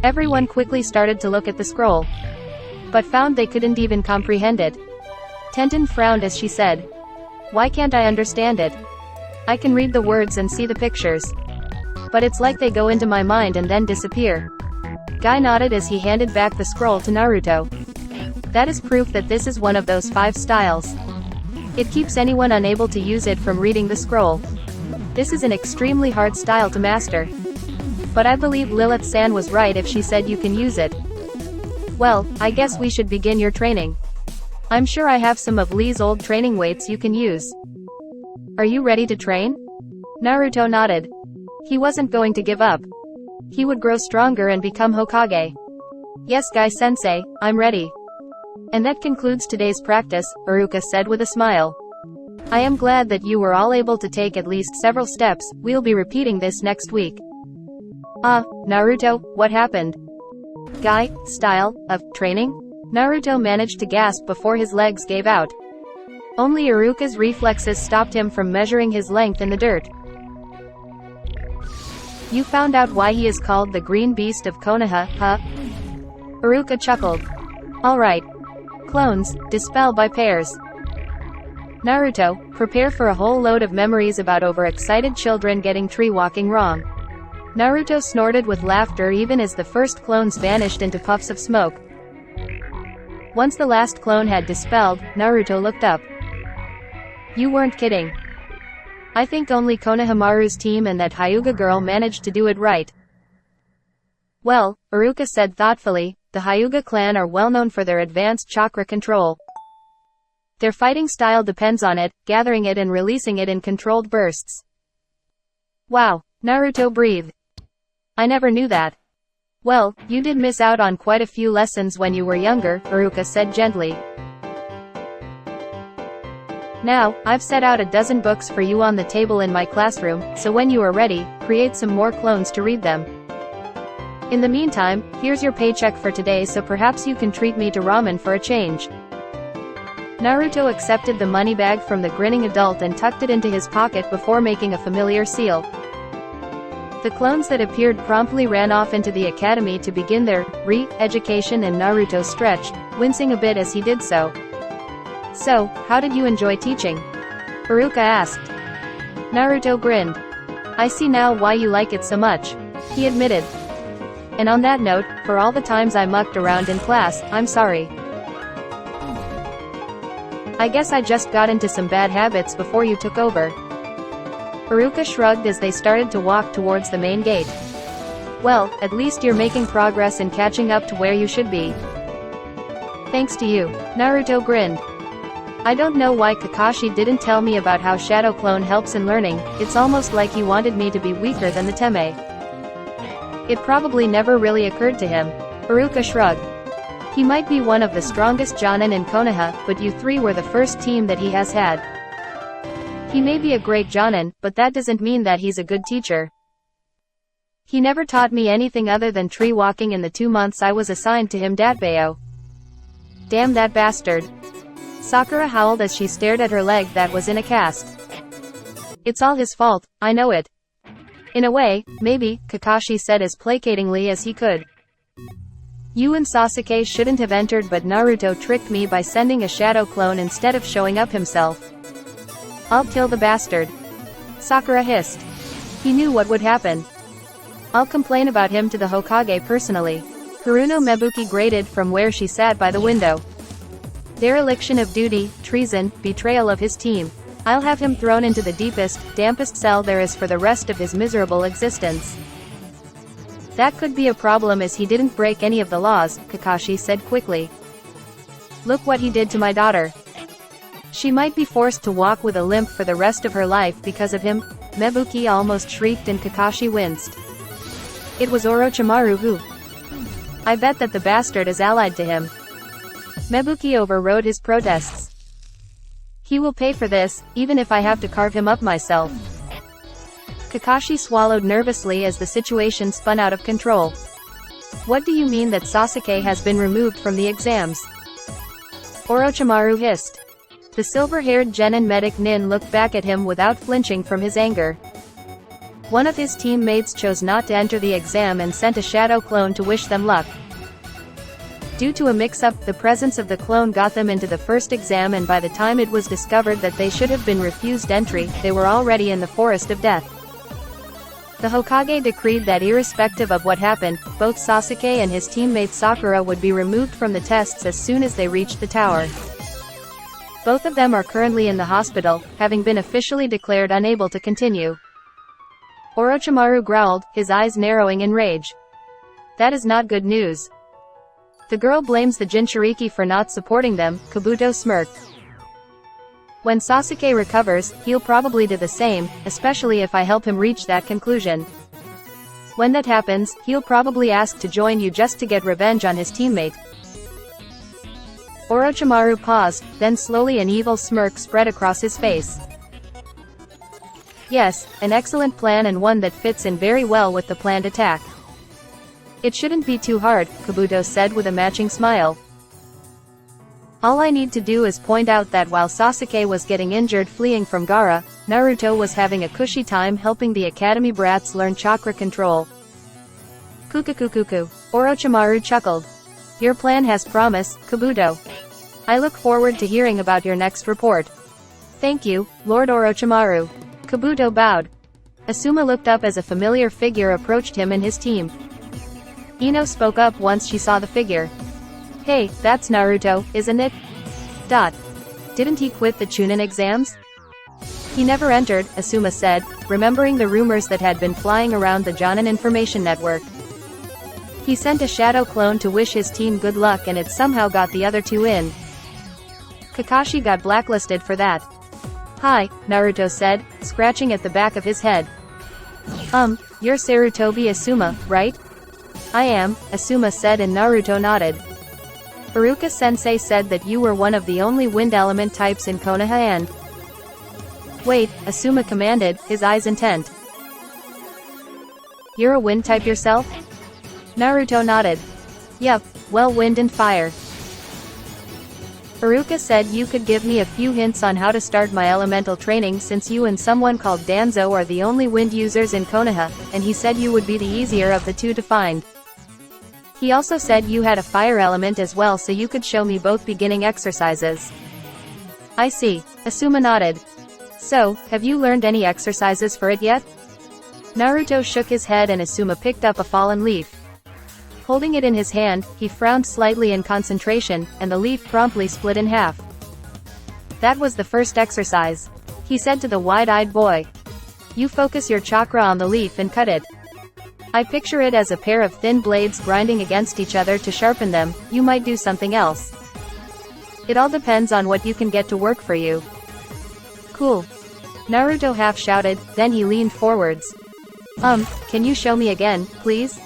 Speaker 1: Everyone quickly started to look at the scroll, but found they couldn't even comprehend it. Tenten frowned as she said, "Why can't I understand it? I can read the words and see the pictures, but it's like they go into my mind and then disappear." Guy nodded as he handed back the scroll to Naruto. That is proof that this is one of those 5 styles. It keeps anyone unable to use it from reading the scroll. This is an extremely hard style to master. But I believe Lilith-san was right if she said you can use it. Well, I guess we should begin your training. I'm sure I have some of Lee's old training weights you can use. Are you ready to train? Naruto nodded. He wasn't going to give up. He would grow stronger and become Hokage. Yes, Guy-sensei, I'm ready. And that concludes today's practice, Iruka said with a smile. I am glad that you were all able to take at least several steps. We'll be repeating this next week. Naruto, what happened? Guy, style of training? Naruto managed to gasp before his legs gave out. Only Iruka's reflexes stopped him from measuring his length in the dirt. You found out why he is called the Green Beast of Konoha, huh? Iruka chuckled. Alright. Clones, dispel by pairs. Naruto, prepare for a whole load of memories about overexcited children getting tree walking wrong. Naruto snorted with laughter even as the first clones vanished into puffs of smoke. Once the last clone had dispelled, Naruto looked up. You weren't kidding. I think only Konohamaru's team and that Hyuga girl managed to do it right. Well, Iruka said thoughtfully, the Hyuga clan are well known for their advanced chakra control. Their fighting style depends on it, gathering it and releasing it in controlled bursts. Wow, Naruto breathed. I never knew that. Well, you did miss out on quite a few lessons when you were younger, Iruka said gently. Now, I've set out a dozen books for you on the table in my classroom, so when you are ready, create some more clones to read them. In the meantime, here's your paycheck for today, so perhaps you can treat me to ramen for a change. Naruto accepted the money bag from the grinning adult and tucked it into his pocket before making a familiar seal. The clones that appeared promptly ran off into the academy to begin their re-education, and Naruto stretched, wincing a bit as he did so. So, how did you enjoy teaching? Haruka asked. Naruto grinned. I see now why you like it so much, he admitted. And on that note, for all the times I mucked around in class, I'm sorry. I guess I just got into some bad habits before you took over. Haruka shrugged as they started to walk towards the main gate. Well, at least you're making progress in catching up to where you should be. Thanks to you, Naruto grinned. I don't know why Kakashi didn't tell me about how Shadow Clone helps in learning. It's almost like he wanted me to be weaker than the Teme. It probably never really occurred to him. Haruka shrugged. He might be one of the strongest Jonin in Konoha, but you three were the first team that he has had. He may be a great Jonin, but that doesn't mean that he's a good teacher. He never taught me anything other than tree walking in the 2 months I was assigned to him. Datbeo. Damn that bastard. Sakura howled as she stared at her leg that was in a cast. It's all his fault, I know it. In a way, maybe, Kakashi said as placatingly as he could. You and Sasuke shouldn't have entered, but Naruto tricked me by sending a shadow clone instead of showing up himself. I'll kill the bastard. Sakura hissed. He knew what would happen. I'll complain about him to the Hokage personally. Haruno Mebuki grated from where she sat by the window. Dereliction of duty, treason, betrayal of his team. I'll have him thrown into the deepest, dampest cell there is for the rest of his miserable existence. That could be a problem as he didn't break any of the laws, Kakashi said quickly. Look what he did to my daughter. She might be forced to walk with a limp for the rest of her life because of him. Mebuki almost shrieked and Kakashi winced. It was Orochimaru who. I bet that the bastard is allied to him. Mebuki overrode his protests. He will pay for this, even if I have to carve him up myself. Kakashi swallowed nervously as the situation spun out of control. What do you mean that Sasuke has been removed from the exams? Orochimaru hissed. The silver-haired genin medic Nin looked back at him without flinching from his anger. One of his teammates chose not to enter the exam and sent a shadow clone to wish them luck. Due to a mix-up, the presence of the clone got them into the first exam, and by the time it was discovered that they should have been refused entry, they were already in the forest of death. The Hokage decreed that irrespective of what happened, both Sasuke and his teammate Sakura would be removed from the tests as soon as they reached the tower. Both of them are currently in the hospital, having been officially declared unable to continue. Orochimaru growled, his eyes narrowing in rage. That is not good news. The girl blames the Jinchuriki for not supporting them, Kabuto smirked. When Sasuke recovers, he'll probably do the same, especially if I help him reach that conclusion. When that happens, he'll probably ask to join you just to get revenge on his teammate. Orochimaru paused, then slowly an evil smirk spread across his face. Yes, an excellent plan, and one that fits in very well with the planned attack. It shouldn't be too hard, Kabuto said with a matching smile. All I need to do is point out that while Sasuke was getting injured fleeing from Gaara, Naruto was having a cushy time helping the academy brats learn chakra control. Kukukukuku. Orochimaru chuckled. Your plan has promise, Kabuto. I look forward to hearing about your next report. Thank you, Lord Orochimaru. Kabuto bowed. Asuma looked up as a familiar figure approached him and his team. Ino spoke up once she saw the figure. Hey, that's Naruto, isn't it? Didn't he quit the Chunin exams? He never entered, Asuma said, remembering the rumors that had been flying around the Jonin information network. He sent a shadow clone to wish his team good luck, and it somehow got the other two in. Kakashi got blacklisted for that. Hi, Naruto said, scratching at the back of his head. You're Sarutobi Asuma, right? I am, Asuma said, and Naruto nodded. Haruka-sensei said that you were one of the only wind element types in Konoha, and Wait, Asuma commanded, his eyes intent. You're a wind type yourself? Naruto nodded. Yup, well, wind and fire. Haruka said you could give me a few hints on how to start my elemental training since you and someone called Danzo are the only wind users in Konoha, and he said you would be the easier of the two to find. He also said you had a fire element as well, so you could show me both beginning exercises. I see, Asuma nodded. So, have you learned any exercises for it yet? Naruto shook his head and Asuma picked up a fallen leaf. Holding it in his hand, he frowned slightly in concentration, and the leaf promptly split in half. That was the first exercise, he said to the wide-eyed boy. You focus your chakra on the leaf and cut it. I picture it as a pair of thin blades grinding against each other to sharpen them. You might do something else. It all depends on what you can get to work for you. Cool. Naruto half shouted, then he leaned forwards. Can you show me again, please?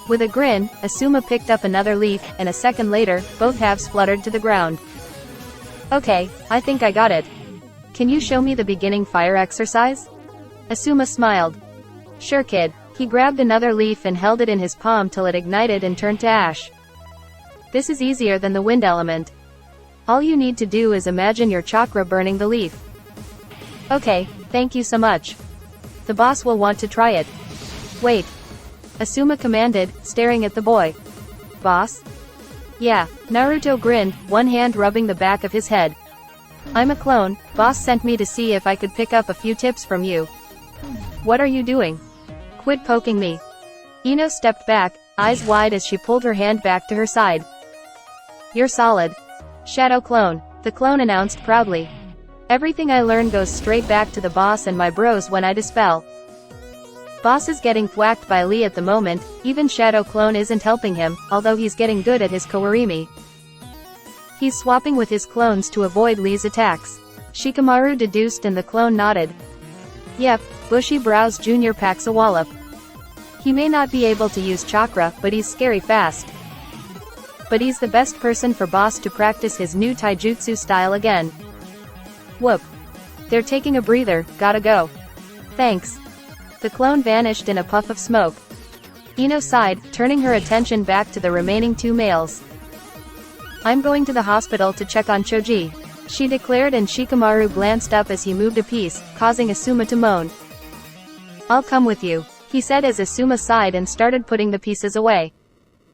Speaker 1: With a grin, Asuma picked up another leaf, and a second later, both halves fluttered to the ground. Okay, I think I got it. Can you show me the beginning fire exercise? Asuma smiled. Sure, kid. He grabbed another leaf and held it in his palm till it ignited and turned to ash. This is easier than the wind element. All you need to do is imagine your chakra burning the leaf. Okay, thank you so much. The boss will want to try it. Wait. Asuma commanded, staring at the boy. Boss? Yeah, Naruto grinned, one hand rubbing the back of his head. I'm a clone, boss sent me to see if I could pick up a few tips from you. What are you doing? Quit poking me. Ino stepped back, eyes wide as she pulled her hand back to her side. You're solid. Shadow clone, the clone announced proudly. Everything I learn goes straight back to the boss and my bros when I dispel. Boss is getting whacked by Lee at the moment, even Shadow clone isn't helping him, although he's getting good at his Kowarimi. He's swapping with his clones to avoid Lee's attacks. Shikamaru deduced and the clone nodded. Yep, bushy brows Junior packs a wallop. He may not be able to use chakra, but he's scary fast. But he's the best person for boss to practice his new taijutsu style again. Whoop. They're taking a breather, gotta go. Thanks. The clone vanished in a puff of smoke. Ino sighed, turning her attention back to the remaining two males. I'm going to the hospital to check on Choji, she declared, and Shikamaru glanced up as he moved a piece, causing Asuma to moan. I'll come with you, he said as Asuma sighed and started putting the pieces away.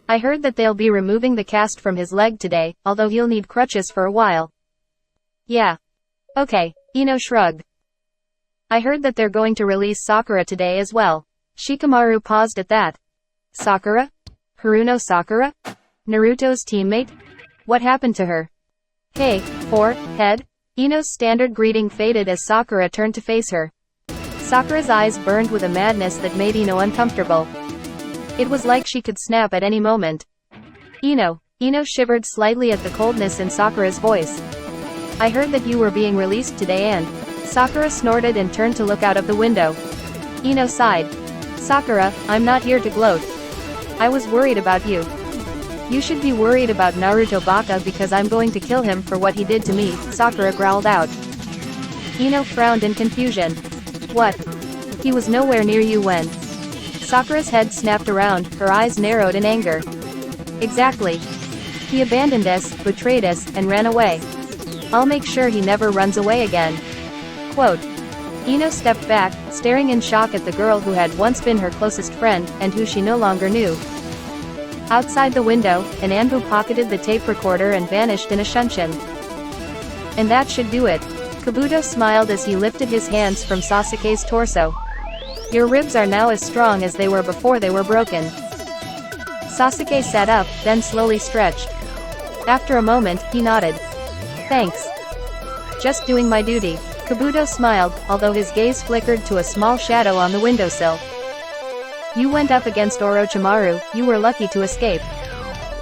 Speaker 1: I heard that they'll be removing the cast from his leg today, although he'll need crutches for a while. Yeah. Okay, Ino shrugged. I heard that they're going to release Sakura today as well. Shikamaru paused at that. Sakura? Haruno Sakura? Naruto's teammate? What happened to her? Hey, head? Ino's standard greeting faded as Sakura turned to face her. Sakura's eyes burned with a madness that made Ino uncomfortable. It was like she could snap at any moment. Ino shivered slightly at the coldness in Sakura's voice. I heard that you were being released today and... Sakura snorted and turned to look out of the window. Ino sighed. Sakura, I'm not here to gloat. I was worried about you. You should be worried about Naruto Baka because I'm going to kill him for what he did to me, Sakura growled out. Ino frowned in confusion. What? He was nowhere near you when... Sakura's head snapped around, her eyes narrowed in anger. Exactly. He abandoned us, betrayed us, and ran away. I'll make sure he never runs away again. Quote. Ino stepped back, staring in shock at the girl who had once been her closest friend, and who she no longer knew. Outside the window, an Anbu pocketed the tape recorder and vanished in a shunshin. And that should do it. Kabuto smiled as he lifted his hands from Sasuke's torso. Your ribs are now as strong as they were before they were broken. Sasuke sat up, then slowly stretched. After a moment, he nodded. Thanks. Just doing my duty. Kabuto smiled, although his gaze flickered to a small shadow on the windowsill. You went up against Orochimaru, you were lucky to escape.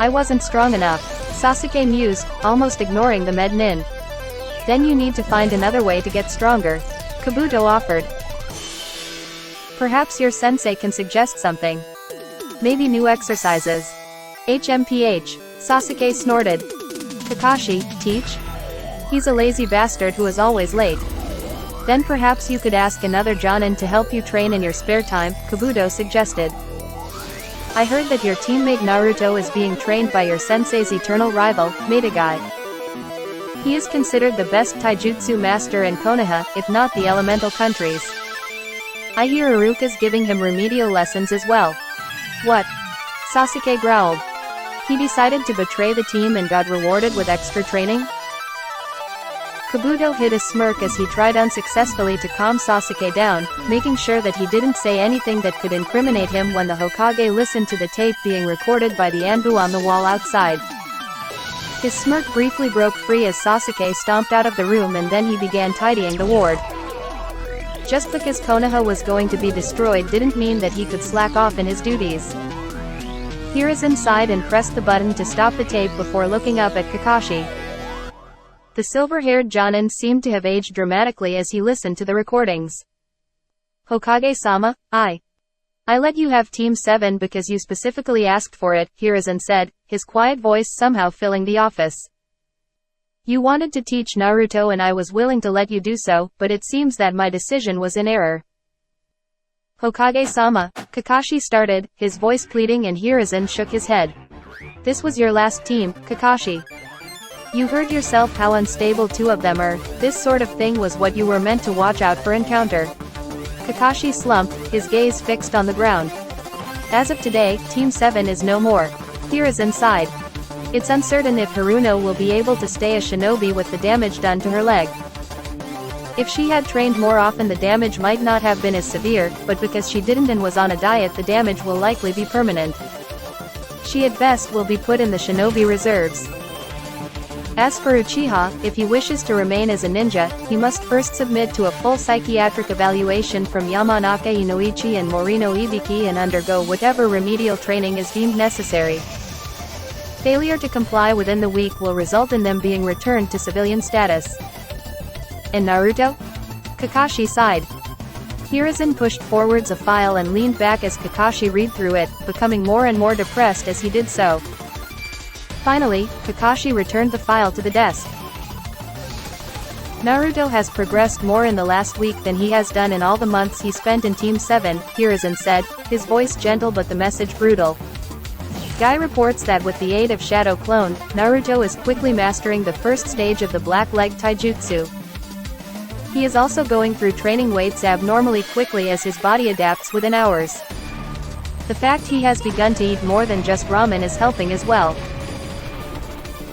Speaker 1: I wasn't strong enough, Sasuke mused, almost ignoring the med nin. Then you need to find another way to get stronger, Kabuto offered. Perhaps your sensei can suggest something. Maybe new exercises. HMPH, Sasuke snorted. Kakashi, teach? He's a lazy bastard who is always late. Then perhaps you could ask another Jonin to help you train in your spare time, Kabuto suggested. I heard that your teammate Naruto is being trained by your sensei's eternal rival, Metagai. He is considered the best taijutsu master in Konoha, if not the elemental countries. I hear Iruka's giving him remedial lessons as well. What? Sasuke growled. He decided to betray the team and got rewarded with extra training? Kabuto hid a smirk as he tried unsuccessfully to calm Sasuke down, making sure that he didn't say anything that could incriminate him when the Hokage listened to the tape being recorded by the Anbu on the wall outside. His smirk briefly broke free as Sasuke stomped out of the room and then he began tidying the ward. Just because Konoha was going to be destroyed didn't mean that he could slack off in his duties. Hiruzen sighed and pressed the button to stop the tape before looking up at Kakashi. The silver-haired Jonin seemed to have aged dramatically as he listened to the recordings. Hokage-sama, I let you have Team 7 because you specifically asked for it, Hiruzen said, his quiet voice somehow filling the office. You wanted to teach Naruto and I was willing to let you do so, but it seems that my decision was in error. Hokage-sama, Kakashi started, his voice pleading, and Hiruzen shook his head. This was your last team, Kakashi. You heard yourself how unstable two of them are. This sort of thing was what you were meant to watch out for encounter. Kakashi slumped, his gaze fixed on the ground. As of today, Team 7 is no more. Hiruzen sighed. It's uncertain if Haruno will be able to stay a shinobi with the damage done to her leg. If she had trained more often the damage might not have been as severe, but because she didn't and was on a diet the damage will likely be permanent. She at best will be put in the shinobi reserves. As for Uchiha, if he wishes to remain as a ninja, he must first submit to a full psychiatric evaluation from Yamanaka Inoichi and Morino Ibiki and undergo whatever remedial training is deemed necessary. Failure to comply within the week will result in them being returned to civilian status. And Naruto? Kakashi sighed. Hiruzen pushed forwards a file and leaned back as Kakashi read through it, becoming more and more depressed as he did so. Finally, Kakashi returned the file to the desk. Naruto has progressed more in the last week than he has done in all the months he spent in Team 7, Hiruzen said, his voice gentle but the message brutal. Guy reports that with the aid of Shadow Clone, Naruto is quickly mastering the first stage of the Black Leg Taijutsu. He is also going through training weights abnormally quickly as his body adapts within hours. The fact he has begun to eat more than just ramen is helping as well.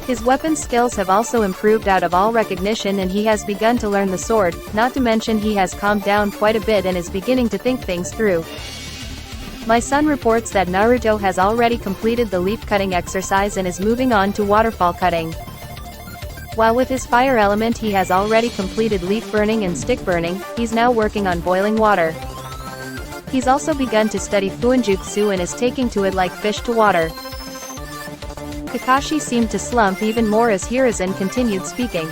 Speaker 1: His weapon skills have also improved out of all recognition and he has begun to learn the sword, not to mention he has calmed down quite a bit and is beginning to think things through. My son reports that Naruto has already completed the leaf cutting exercise and is moving on to waterfall cutting. While with his fire element he has already completed leaf burning and stick burning, he's now working on boiling water. He's also begun to study Fuinjutsu and is taking to it like fish to water. Kakashi seemed to slump even more as Hiruzen continued speaking.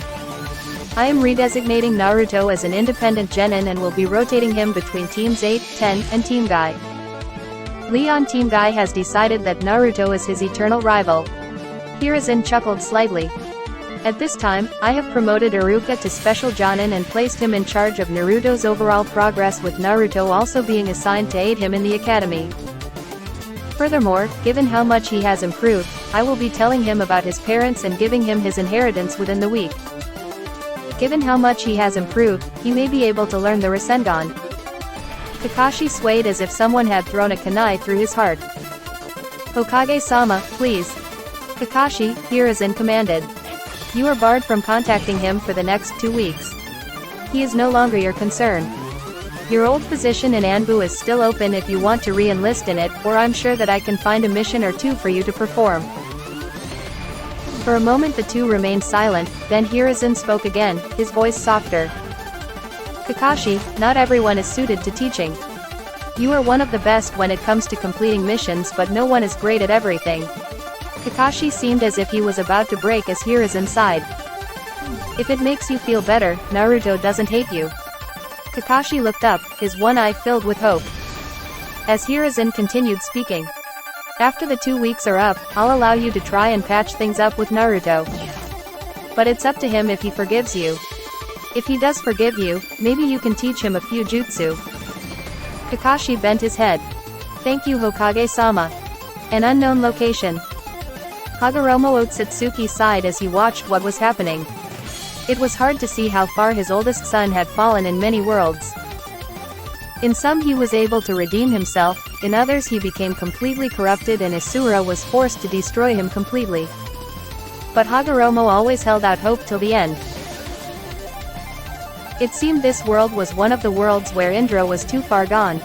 Speaker 1: I am redesignating Naruto as an independent genin and will be rotating him between Teams 8, 10, and Team Guy. Leon Team Guy has decided that Naruto is his eternal rival. Hiruzen chuckled slightly. At this time, I have promoted Iruka to Special Jonin and placed him in charge of Naruto's overall progress, with Naruto also being assigned to aid him in the academy. Furthermore, given how much he has improved, I will be telling him about his parents and giving him his inheritance within the week. Given how much he has improved, he may be able to learn the Rasengan. Kakashi swayed as if someone had thrown a kunai through his heart. Hokage-sama, please. Kakashi, Hiruzen commanded. You are barred from contacting him for the next 2 weeks. He is no longer your concern. Your old position in Anbu is still open if you want to re-enlist in it, or I'm sure that I can find a mission or two for you to perform. For a moment the two remained silent, then Hiruzen spoke again, his voice softer. Kakashi, not everyone is suited to teaching. You are one of the best when it comes to completing missions, but no one is great at everything. Kakashi seemed as if he was about to break as Hiruzen sighed. If it makes you feel better, Naruto doesn't hate you. Kakashi looked up, his one eye filled with hope. As Hiruzen continued speaking. After the 2 weeks are up, I'll allow you to try and patch things up with Naruto. But it's up to him if he forgives you. If he does forgive you, maybe you can teach him a few jutsu. Kakashi bent his head. Thank you, Hokage-sama. An unknown location. Hagoromo Otsutsuki sighed as he watched what was happening. It was hard to see how far his oldest son had fallen in many worlds. In some he was able to redeem himself, in others he became completely corrupted and Asura was forced to destroy him completely. But Hagoromo always held out hope till the end. It seemed this world was one of the worlds where Indra was too far gone.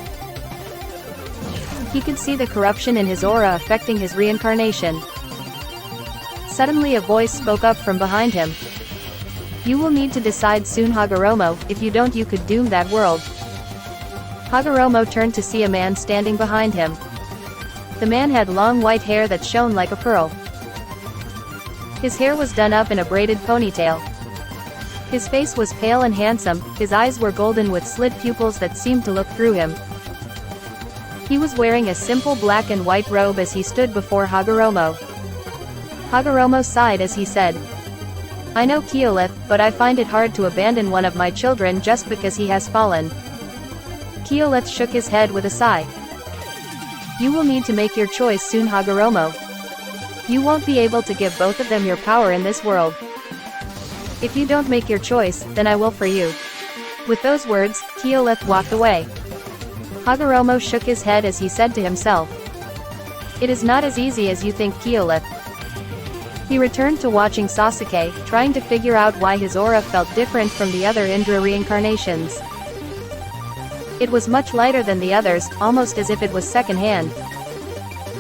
Speaker 1: He could see the corruption in his aura affecting his reincarnation. Suddenly a voice spoke up from behind him. You will need to decide soon, Hagoromo, if you don't you could doom that world. Hagoromo turned to see a man standing behind him. The man had long white hair that shone like a pearl. His hair was done up in a braided ponytail. His face was pale and handsome, his eyes were golden with slit pupils that seemed to look through him. He was wearing a simple black and white robe as he stood before Hagoromo. Hagoromo sighed as he said, I know Keolith, but I find it hard to abandon one of my children just because he has fallen. Keolith shook his head with a sigh. You will need to make your choice soon, Hagoromo. You won't be able to give both of them your power in this world. If you don't make your choice, then I will for you. With those words, Keolith walked away. Hagoromo shook his head as he said to himself. It is not as easy as you think, Keolith. He returned to watching Sasuke, trying to figure out why his aura felt different from the other Indra reincarnations. It was much lighter than the others, almost as if it was second-hand.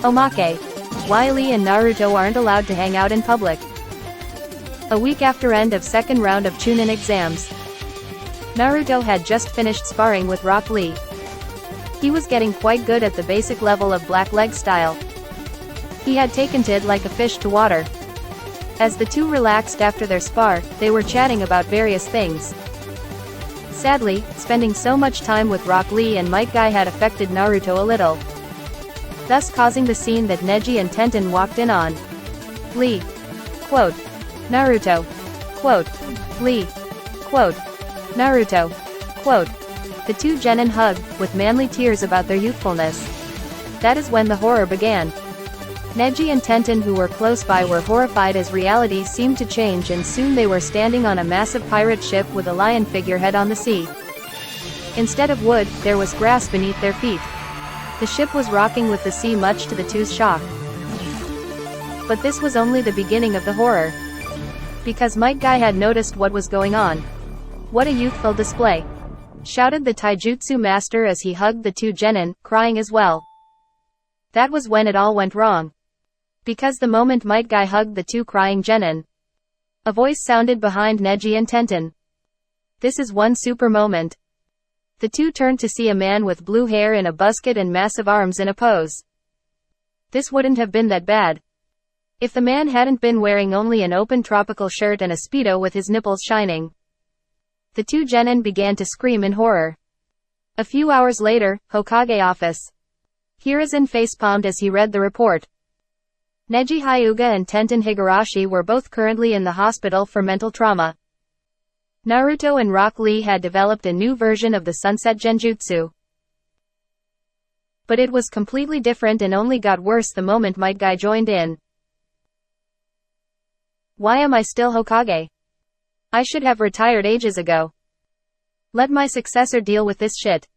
Speaker 1: Omake. Why Lee and Naruto aren't allowed to hang out in public. A week after end of second round of Chunin exams. Naruto had just finished sparring with Rock Lee. He was getting quite good at the basic level of black leg style. He had taken to it like a fish to water. As the two relaxed after their spar, they were chatting about various things. Sadly, spending so much time with Rock Lee and Might Guy had affected Naruto a little, thus causing the scene that Neji and Tenten walked in on. Lee. Quote. Naruto. Quote. Lee. Quote. Naruto. Quote. The two genin hugged, with manly tears about their youthfulness. That is when the horror began. Neji and Tenten, who were close by, were horrified as reality seemed to change, and soon they were standing on a massive pirate ship with a lion figurehead on the sea. Instead of wood, there was grass beneath their feet. The ship was rocking with the sea, much to the two's shock. But this was only the beginning of the horror. Because Might Guy had noticed what was going on. What a youthful display! Shouted the taijutsu master as he hugged the two genin, crying as well. That was when it all went wrong. Because the moment Might Guy hugged the two crying genin, a voice sounded behind Neji and Tenten. This is one super moment. The two turned to see a man with blue hair in a busket and massive arms in a pose. This wouldn't have been that bad if the man hadn't been wearing only an open tropical shirt and a speedo with his nipples shining. The two genin began to scream in horror. A few hours later, Hokage office. Hiruzen facepalmed as he read the report. Neji Hyuga and Tenten Higurashi were both currently in the hospital for mental trauma. Naruto and Rock Lee had developed a new version of the Sunset Genjutsu. But it was completely different and only got worse the moment Might Guy joined in. Why am I still Hokage? I should have retired ages ago. Let my successor deal with this shit.